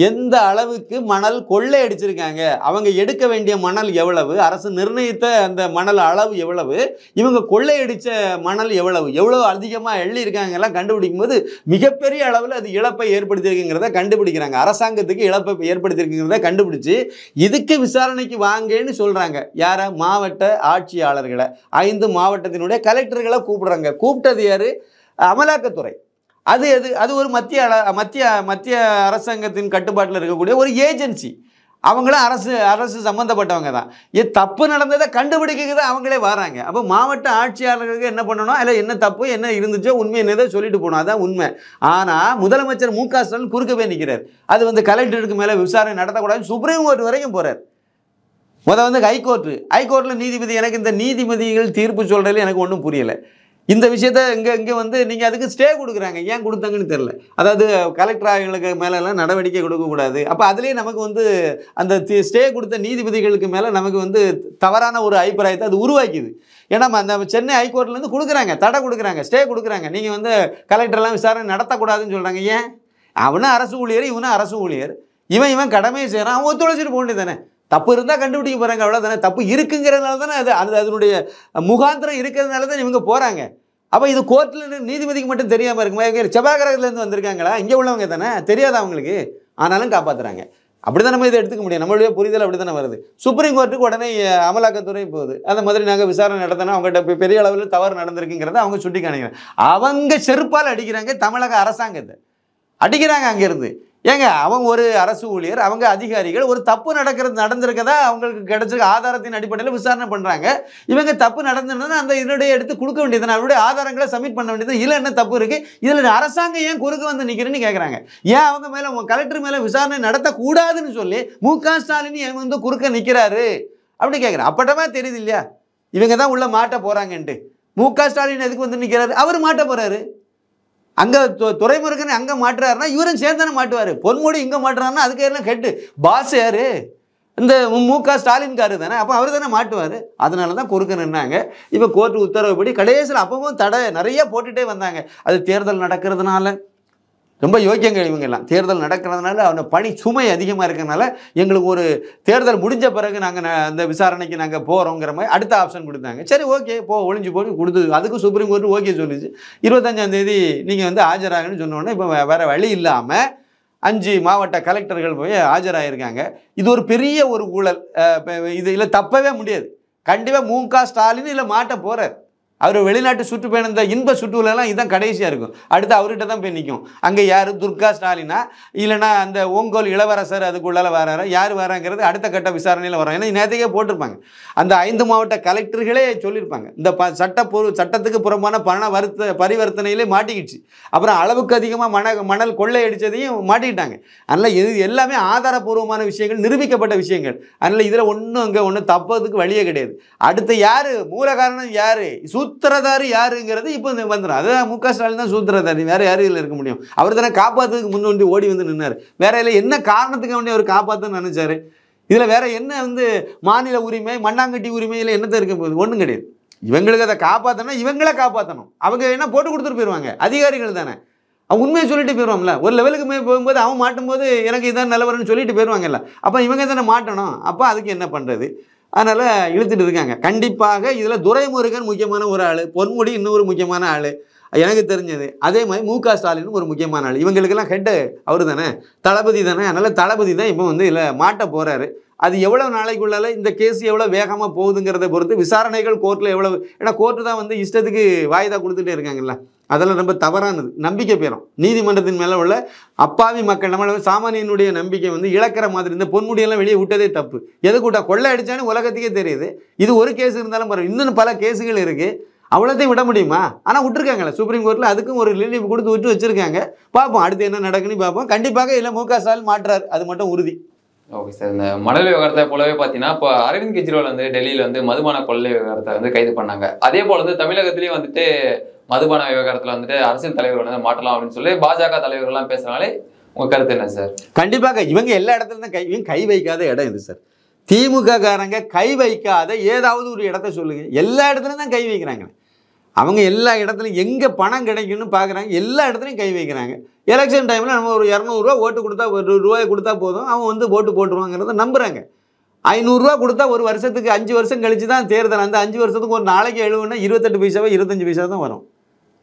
எந்த அளவுக்கு மணல் கொள்ளை அடிச்சிருக்காங்க, அவங்க எடுக்க வேண்டிய மணல் எவ்வளவு, அரசு நிர்ணயித்த அந்த மணல் அளவு எவ்வளவு, இவங்க கொள்ளையடிச்ச மணல் எவ்வளவு அதிகமாக எள்ளி இருக்காங்கலாம் கண்டுபிடிக்கும் போது மிகப்பெரிய அளவில் அது இழப்பை ஏற்படுத்தியிருக்குங்கிறத கண்டுபிடிக்கிறாங்க. அரசாங்கத்துக்கு இழப்பை ஏற்படுத்தியிருக்குங்கிறத கண்டுபிடிச்சு இதுக்கு விசாரணைக்கு வாங்கன்னு சொல்கிறாங்க. யாரை? மாவட்ட ஆட்சியாளர்களை, 5 மாவட்டத்தினுடைய கலெக்டர்களை கூப்பிடுறாங்க. கூப்பிட்டது யார்? அமலாக்கத்துறை. அது ஒரு மத்திய அரசாங்கத்தின் கட்டுப்பாட்டில் இருக்கக்கூடிய ஒரு ஏஜென்சி. அவங்களும் அரசு சம்மந்தப்பட்டவங்க தான். தப்பு நடந்ததை கண்டுபிடிக்கிறது அவங்களே வராங்க. அப்போ மாவட்ட ஆட்சியாளர்களுக்கு என்ன பண்ணணும்? அதில் என்ன தப்பு என்ன இருந்துச்சோ உண்மை என்னதோ சொல்லிட்டு போகணும், அதான் உண்மை. ஆனால் முதலமைச்சர் மு.க. ஸ்டாலின் குறுக்கவே நிற்கிறார். அது கலெக்டருக்கு மேலே விசாரணை நடத்தக்கூடாதுன்னு சுப்ரீம் கோர்ட் வரைக்கும் போகிறார். ஹைகோர்ட்டில் நீதிபதி, எனக்கு இந்த நீதிபதிகள் தீர்ப்பு சொல்கிறதுல எனக்கு ஒன்றும் புரியலை. இந்த விஷயத்த இங்கே நீங்கள் அதுக்கு ஸ்டே கொடுக்குறாங்க. ஏன் கொடுத்தாங்கன்னு தெரில. அதாவது கலெக்டர் ஆகியவங்களுக்கு மேலெல்லாம் நடவடிக்கை கொடுக்கக்கூடாது. அப்போ அதுலேயே நமக்கு அந்த ஸ்டே கொடுத்த நீதிபதிகளுக்கு மேலே நமக்கு தவறான ஒரு அபிப்பிராயத்தை அது உருவாக்கிது. ஏன்னா அந்த சென்னை ஹைகோர்ட்லேருந்து கொடுக்குறாங்க, தடை கொடுக்குறாங்க, ஸ்டே கொடுக்குறாங்க. நீங்கள் கலெக்டர்லாம் விசாரணை நடத்தக்கூடாதுன்னு சொல்கிறாங்க. ஏன்? அவனும் அரசு ஊழியர், இவனும் அரசு ஊழியர். இவன் கடமையை செய்கிறான், அவன் ஒத்துழைச்சிட்டு போக வேண்டியது தானே. தப்பு இருந்தால் கண்டுபிடிக்க போகிறாங்க, அவ்வளோதானே. தப்பு இருக்குங்கிறதுனால தானே அதனுடைய முகாந்திரம் இருக்கிறதுனால தான் இவங்க போகிறாங்க. அப்போ இது கோர்ட்டில் நீதிபதிக்கு மட்டும் தெரியாமல் இருக்குமா? செவ்வாய்க்கிரகத்துலேருந்து வந்திருக்காங்களா? இங்கே உள்ளவங்க தானே, தெரியாத அவங்களுக்கு. ஆனாலும் காப்பாற்றுறாங்க. அப்படி தான் நம்ம இதை எடுத்துக்க முடியும். நம்மளுடைய புரிதல் அப்படி தானே வருது. சுப்ரீம் கோர்ட்டுக்கு உடனே அமலாக்கத்துறை போகுது. அந்த மாதிரி நாங்கள் விசாரணை நடத்தினா அவங்ககிட்ட பெரிய அளவில் தவறு நடந்திருக்குங்கிறத அவங்க சுட்டி காணிக்கிறாங்க. அவங்க செருப்பால் அடிக்கிறாங்க தமிழக அரசாங்கத்தை, அடிக்கிறாங்க அங்கேருந்து. ஏங்க, அவங்க ஒரு அரசு ஊழியர், அவங்க அதிகாரிகள், ஒரு தப்பு நடந்திருக்கதா அவங்களுக்கு கிடைச்ச ஆதாரத்தின் அடிப்படையில் விசாரணை பண்ணுறாங்க. இவங்க தப்பு நடந்திருந்தா அந்த இதனுடைய எடுத்து கொடுக்க வேண்டியது, அவருடைய ஆதாரங்களை சப்மிட் பண்ண வேண்டியது. இதில் என்ன தப்பு இருக்குது? இதில் அரசாங்கம் ஏன் குறுக்க நிற்கிறேன்னு கேட்குறாங்க. ஏன் அவங்க மேலே, கலெக்டர் மேலே விசாரணை நடத்தக்கூடாதுன்னு சொல்லி மு.க. ஸ்டாலின் ஏன் குறுக்க நிற்கிறாரு அப்படி கேட்குறேன். அப்பட்டமா தெரியுது இல்லையா, இவங்க தான் உள்ள மாட்ட போகிறாங்கன்ட்டு. மு.க. ஸ்டாலின் எதுக்கு நிற்கிறாரு? அவர் மாட்ட போகிறாரு. அங்கே துறைமுருகன் அங்கே மாட்டுறாருன்னா இவரும் சேர்ந்தானே மாட்டுவார். பொன்முடி இங்கே மாட்டுறாருன்னா அதுக்கு எல்லாம் கெட்டு பாஸ் யார்? இந்த மு.க. ஸ்டாலின்காரு தானே. அப்போ அவர் தானே மாட்டுவார். அதனால தான் குறுக்க நின்னாங்க. இப்போ கோர்ட்டு உத்தரவுப்படி கடைசியில் அப்பவும் தடை நிறைய போட்டுகிட்டே வந்தாங்க. அது தேர்தல் நடக்கிறதுனால ரொம்ப யோக்கியங்கள் இவங்கெல்லாம். தேர்தல் நடக்கிறதுனால அவனை பணி சுமை அதிகமாக இருக்கிறதுனால எங்களுக்கு ஒரு தேர்தல் முடிஞ்ச பிறகு நாங்கள் அந்த விசாரணைக்கு நாங்கள் போகிறோங்கிற மாதிரி அடுத்த ஆப்ஷன் கொடுத்தாங்க. சரி, ஓகே, ஒளிஞ்சு போட்டு கொடுத்தது. அதுக்கு சுப்ரீம் கோர்ட்டு ஓகே சொல்லிச்சு. 25ஆம் தேதி நீங்கள் ஆஜராகன்னு சொன்னோன்னே இப்போ வேறு வழி இல்லாமல் 5 மாவட்ட கலெக்டர்கள் போய் ஆஜராகிருக்காங்க. இது ஒரு பெரிய ஒரு ஊழல். இதில் தப்பவே முடியாது. கண்டிப்பாக மு.க. ஸ்டாலின் இதில் மாட்ட போகிறார். அவர் வெளிநாட்டு சுற்றுப்பயணம், இந்த இன்ப சுற்றுலெல்லாம் இதுதான் கடைசியாக இருக்கும். அடுத்து அவர்கிட்ட தான் போய் நிற்கும். அங்கே யார்? துர்கா ஸ்டாலினா, இல்லைனா அந்த ஓங்கோல் இளவரசர் அதுக்குள்ளால வராரா, யார் வராங்கிறது அடுத்த கட்ட விசாரணையில் வரும். ஏன்னா நேரத்தையே போட்டிருப்பாங்க. அந்த 5 மாவட்ட கலெக்டர்களே சொல்லியிருப்பாங்க, இந்த சட்டத்துக்கு புறம்பான பரிவர்த்தனையிலே மாட்டிக்கிடுச்சு. அப்புறம் அளவுக்கு அதிகமாக மணல் கொள்ளை அடித்ததையும் மாட்டிக்கிட்டாங்க. அதனால் இது எல்லாமே ஆதாரபூர்வமான விஷயங்கள், நிரூபிக்கப்பட்ட விஷயங்கள். அதனால் இதில் ஒன்றும் தப்பதுக்கு வழியே கிடையாது. அடுத்து யார் மூல காரணம், யார் சூத்திரதாரி யாருங்கிறது இப்போ வந்துடும். அதுதான் மு.க. ஸ்டாலின் தான் சூத்திரதாரி. வேற யாரும் இதில் இருக்க முடியும்? அவர் தானே காப்பாற்றுறதுக்கு முன்னோண்டி ஓடி நின்னார். வேற இல்லை என்ன காரணத்துக்கு வேண்டி அவர் காப்பாற்றுன்னு நினைச்சாரு? இதில் வேற என்ன மாநில உரிமை, மண்ணாங்கட்டி உரிமையில் என்னத்தை இருக்க போகுது? ஒன்றும் கிடையாது. இவங்களுக்கு அதை காப்பாற்றணும், இவங்கள காப்பாற்றணும். அவங்க என்ன போட்டு கொடுத்துட்டு போயிடுவாங்க, அதிகாரிகள் தானே. அவன் உண்மையை சொல்லிட்டு போயிடுவான்ல. ஒரு லெவலுக்கு போகும்போது அவன் மாட்டும்போது எனக்கு இதான் நிலவரம்னு சொல்லிட்டு போயிடுவாங்கல்ல. அப்போ இவங்க தானே மாட்டணும். அப்போ அதுக்கு என்ன பண்ணுறது? அதனால் இழுத்துட்டு இருக்காங்க. கண்டிப்பாக இதில் துரைமுருகன் முக்கியமான ஒரு ஆள், பொன்முடி இன்னொரு முக்கியமான ஆள் எனக்கு தெரிஞ்சது. அதே மாதிரி மு.க. ஸ்டாலின் ஒரு முக்கியமான ஆள். இவங்களுக்கெல்லாம் ஹெட்டு அவர் தானே, தளபதி தானே. அதனால் தளபதி தான் இப்போ இதில் மாட்ட போகிறாரு. அது எவ்வளோ நாளைக்குள்ளால இந்த கேஸ் எவ்வளோ வேகமாக போகுதுங்கிறத பொறுத்து விசாரணைகள் கோர்ட்டில் எவ்வளவு, ஏன்னா கோர்ட்டு தான் வந்து இஷ்டத்துக்கு வாய்தா கொடுத்துட்டே இருக்காங்கல்ல, அதெல்லாம் ரொம்ப தவறானது. நம்பிக்கை பெறும் நீதிமன்றத்தின் மேலே உள்ள அப்பாவி மக்கள், நம்மள சாமானியனுடைய நம்பிக்கை வந்து இழக்கிற மாதிரி. இந்த பொன்முடியெல்லாம் வெளியே விட்டதே தப்பு. எது கூட்டா கொள்ளை அடித்தான்னு உலகத்துக்கே தெரியுது. இது ஒரு கேஸ் இருந்தாலும் பரவாயில்ல, இன்னும் பல கேஸுகள் இருக்குது. அவ்வளோத்தையும் விட முடியுமா? ஆனால் விட்டுருக்காங்களே சுப்ரீம் கோர்ட்டில், அதுக்கும் ஒரு ரிலீஃப் கொடுத்து விட்டு வச்சுருக்காங்க. பார்ப்போம் அடுத்து என்ன நடக்குன்னு பார்ப்போம். கண்டிப்பாக இல்லை மு.க. ஸ்டாலின் மாற்றார், அது மட்டும் உறுதி. Okay sir. இந்த மணல் விவகாரத்தை போலவே பார்த்தீங்கன்னா இப்போ அரவிந்த் கெஜ்ரிவால் வந்து டெல்லியில் வந்து மதுபான கொள்ளை விவகாரத்தை வந்து கைது பண்ணாங்க. அதே போல் வந்து தமிழகத்திலேயும் வந்துட்டு மதுபான விவகாரத்தில் வந்துட்டு அரசியல் தலைவர்கள் வந்து மாற்றலாம் அப்படின்னு சொல்லி பாஜக தலைவர்கள்லாம் பேசுகிறாங்களே, உங்கள் கருத்து என்ன சார்? கண்டிப்பாக இவங்க எல்லா இடத்துல தான் இவங்க கை வைக்காத இடம் இது சார். திமுக காரங்க கை வைக்காத ஏதாவது ஒரு இடத்த சொல்லுங்க. எல்லா இடத்துலையும் தான் கை வைக்கிறாங்க. அவங்க எல்லா இடத்துலையும் எங்கே பணம் கிடைக்குன்னு பார்க்குறாங்க, எல்லா இடத்துலையும் கை வைக்கிறாங்க. எலெக்ஷன் டைமில் நம்ம ஒரு 200 ரூபா ஓட்டு கொடுத்தா, ஒரு ரூபாய் கொடுத்தா போதும், அவன் வந்து ஓட்டு போட்டுருவாங்கிறத நம்புகிறாங்க. 500 ரூபா கொடுத்தா ஒரு வருஷத்துக்கு 5 வருஷம் கழிச்சு தான் தேர்தல். அந்த 5 வருஷத்துக்கு ஒரு நாளைக்கு எழுவுன்னா 28 பைசாவோ 25 பைசா தான் வரும்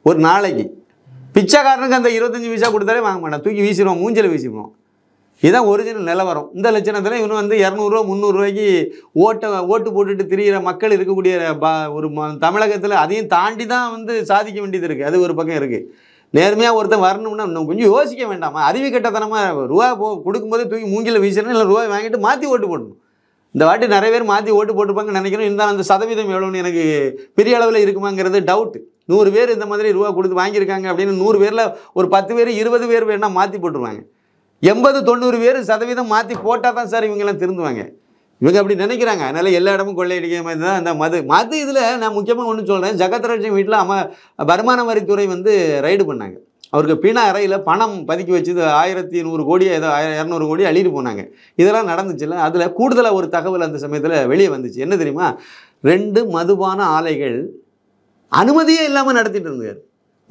ஒரு நாளைக்கு. பிச்சைக்காரனுக்கு அந்த 25 பைசா கொடுத்தாலே வாங்க மாட்டான், தூக்கி வீசிடுவோம், மூஞ்சில் வீசிடுவோம். இதுதான் ஒரிஜினல் நிலவரம். இந்த லட்சணத்தில் இவனு வந்து 200 ரூபா 300 ரூபாய்க்கு ஓட்டு போட்டுட்டு திரிகிற மக்கள் இருக்கக்கூடிய ஒரு தமிழகத்தில் அதையும் தாண்டி தான் வந்து சாதிக்க வேண்டியது இருக்குது. அது ஒரு பக்கம் இருக்குது. நேர்மையாக ஒருத்தன் வரணும்னா இன்னும் கொஞ்சம் யோசிக்க வேண்டாமா? அறிவு கட்டத்தனமாக ரூபா கொடுக்கும்போதே தூக்கி மூங்கில் வீசணும், இல்லை ரூபாய் வாங்கிட்டு மாற்றி ஓட்டு போடணும். இந்த வாட்டி நிறைய பேர் மாற்றி ஓட்டு போட்டுப்பாங்கன்னு நினைக்கிறேன். இருந்தாலும் அந்த சதவீதம் எவ்வளோன்னு எனக்கு பெரிய அளவில் இருக்குமாங்கிறது டவுட்டு. 100 பேர் இந்த மாதிரி ரூபா கொடுத்து வாங்கியிருக்காங்க அப்படின்னு 100 பேரில் ஒரு 10 பேர் 20 பேர் வேணா மாற்றி போட்டுருவாங்க. 80-90 பேர் சதவீதம் மாற்றி போட்டால் தான் சார் இவங்கெல்லாம் திருந்துவாங்க. இவங்க அப்படி நினைக்கிறாங்க. அதனால் எல்லா இடமும் கொள்ளையடிக்கிற மாதிரி தான் அந்த மது இதில் நான் முக்கியமாக ஒன்று சொல்கிறேன். ஜெகத்ரட்சன் வீட்டில் வருமான வரித்துறை வந்து ரைடு பண்ணாங்க. அவருக்கு பிண அறையில் பணம் பதுக்கி வச்சு 1100 கோடி ஏதோ 200 கோடி அள்ளிட்டு போனாங்க. இதெல்லாம் நடந்துச்சுல்ல. அதில் கூடுதலாக ஒரு தகவல் அந்த சமயத்தில் வெளியே வந்துச்சு. என்ன தெரியுமா? 2 மதுபான ஆலைகள் அனுமதியே இல்லாமல் நடத்திட்டு இருந்தார்.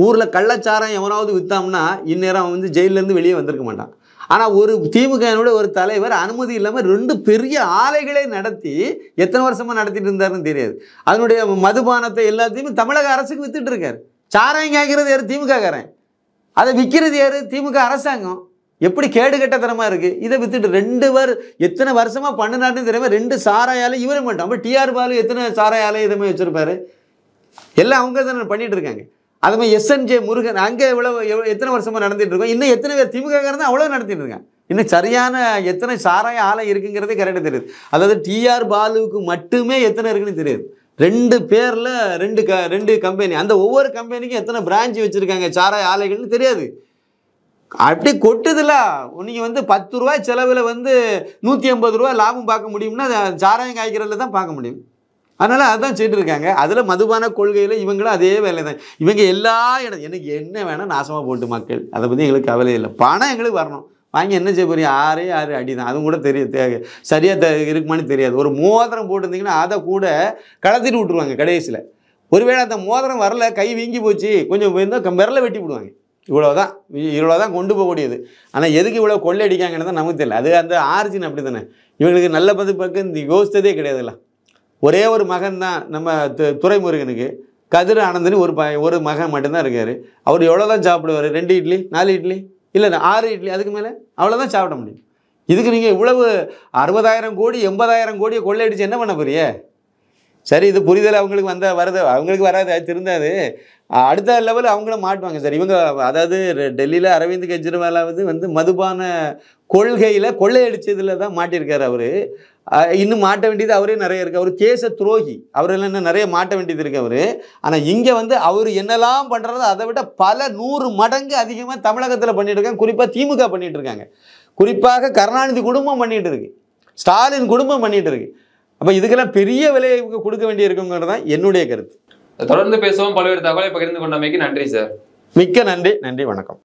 ஊரில் கள்ளச்சாரம் எவனாவது விற்றோம்னா இந்நேரம் அவன் வந்து ஜெயிலேருந்து வெளியே வந்திருக்க மாட்டான். ஆனால் ஒரு திமுகவினோட ஒரு தலைவர் அனுமதி இல்லாமல் 2 பெரிய ஆலைகளை நடத்தி எத்தனை வருஷமாக நடத்திட்டு இருந்தாருன்னு தெரியாது. அதனுடைய மதுபானத்தை எல்லாத்தையுமே தமிழக அரசுக்கு வித்துட்டு இருக்காரு. சாராயம் காய்க்கிறது யார்? திமுககாரன். அதை விற்கிறது யார்? திமுக அரசாங்கம். எப்படி கேடுகட்டத்தனமாக இருக்குது. இதை வித்துட்டு 2 எத்தனை வருஷமாக பண்ணினாருன்னு தெரியாமல் 2 சாராயாலை இவரை மாட்டோம். அப்போ டிஆர் பாலு எத்தனை சாராயாலை இதுமாதிரி வச்சுருப்பாரு? எல்லாம் அவங்க தானே பண்ணிட்டு இருக்காங்க. அது மாதிரி எஸ்என்ஜே முருகன் அங்கே எத்தனை வருஷமாக நடந்துட்டு இருக்கோம். இன்னும் எத்தனை பேர் திமுககாரன் தான் அவ்வளோ நடத்திட்டு இருக்காங்க. இன்னும் சரியான எத்தனை சாராய ஆலை இருக்குங்கிறதே கரெக்டாக தெரியுது. அதாவது டிஆர் பாலுவுக்கு மட்டுமே எத்தனை இருக்குன்னு தெரியாது. 2 பேரில் 2 கம்பெனி, அந்த ஒவ்வொரு கம்பெனிக்கும் எத்தனை பிரான்ச் வச்சுருக்காங்க சாராய ஆலைகள்னு தெரியாது. அப்படி கொட்டுதில்ல. நீங்கள் வந்து 10 ரூபாய் செலவில் வந்து 150 ரூபா லாபம் பார்க்க முடியும்னா சாராயம் காய்க்கிறதுல தான் பார்க்க முடியும். அதனால் அதுதான் செய்துட்டு இருக்காங்க. அதில் மதுபான கொள்கையில் இவங்களும் அதே வேலை தான். இவங்க எல்லா எனக்கு என்ன வேணால் நாசமாக போட்டு மக்கள், அதை பற்றி எங்களுக்கு கவலை இல்லை. பணம் எங்களுக்கு வரணும். வாங்கி என்ன செய்ய போறீங்க? 6 அடி தான். அதுவும் கூட சரியாக இருக்குமான்னு தெரியாது. ஒரு மோதிரம் போட்டிருந்தீங்கன்னா அதை கூட கலத்திட்டு விட்ருவாங்க கடைசியில். ஒருவேளை அந்த மோதிரம் வரல, கை வீங்கி போச்சு, கொஞ்சம் இருந்தால் விரலை வெட்டி விடுவாங்க. இவ்வளோதான் கொண்டு போகக்கூடியது. ஆனால் எதுக்கு இவ்வளோ கொள்ளை அடிக்காங்கன்னு தான் நமக்கு தெரியல. அது அந்த ஆர்ஜின் அப்படி தானே. இவங்களுக்கு நல்ல பக்கம் இந்த யோசித்ததே கிடையாதுல்ல. ஒரே ஒரு மகன் தான் நம்ம துரைமுருகனுக்கு. கதிர் ஆனந்தனு ஒரு மகன் மட்டும்தான் இருக்கார். அவர் எவ்வளோ தான் சாப்பிடுவார்? 2 இட்லி 4 இட்லி இல்லை 6 இட்லி, அதுக்கு மேலே அவ்வளோதான் சாப்பிட முடியும். இதுக்கு நீங்கள் இவ்வளவு 60,000 கோடி 80,000 கோடியை கொள்ளையடிச்சு என்ன பண்ண போறிய? சரி, இது புரிதல் அவங்களுக்கு வருது, அவங்களுக்கு வராது, அது திருந்தாது. அடுத்த லெவலில் அவங்கள மாட்டுவாங்க சார் இவங்க. அதாவது டெல்லியில் அரவிந்த் கெஜ்ரிவாலாவது வந்து மதுபான கொள்கையில் கொள்ளையடிச்சதில் தான் மாட்டியிருக்காரு. அவர் இன்னும் மாட்ட வேண்டியது அவரே நிறைய இருக்குது. அவர் தேச துரோகி. அவரெல்லாம் இன்னும் நிறைய மாட்ட வேண்டியது இருக்குது அவர். ஆனால் இங்கே வந்து அவர் என்னெல்லாம் பண்ணுறதோ அதை விட பல 100 மடங்கு அதிகமாக தமிழகத்தில் பண்ணிட்டு இருக்காங்க. குறிப்பாக திமுக பண்ணிட்டு இருக்காங்க. குறிப்பாக கருணாநிதி குடும்பம் பண்ணிட்டு இருக்கு, ஸ்டாலின் குடும்பம் பண்ணிட்டு இருக்கு. அப்போ இதுக்கெல்லாம் பெரிய விலையை கொடுக்க வேண்டிய இருக்குங்கிறது தான் என்னுடைய கருத்து. தொடர்ந்து பேசுவோம். பல்வேறு தகவலை பகிர்ந்து கொண்டமைக்கு நன்றி சார். மிக்க நன்றி. நன்றி, வணக்கம்.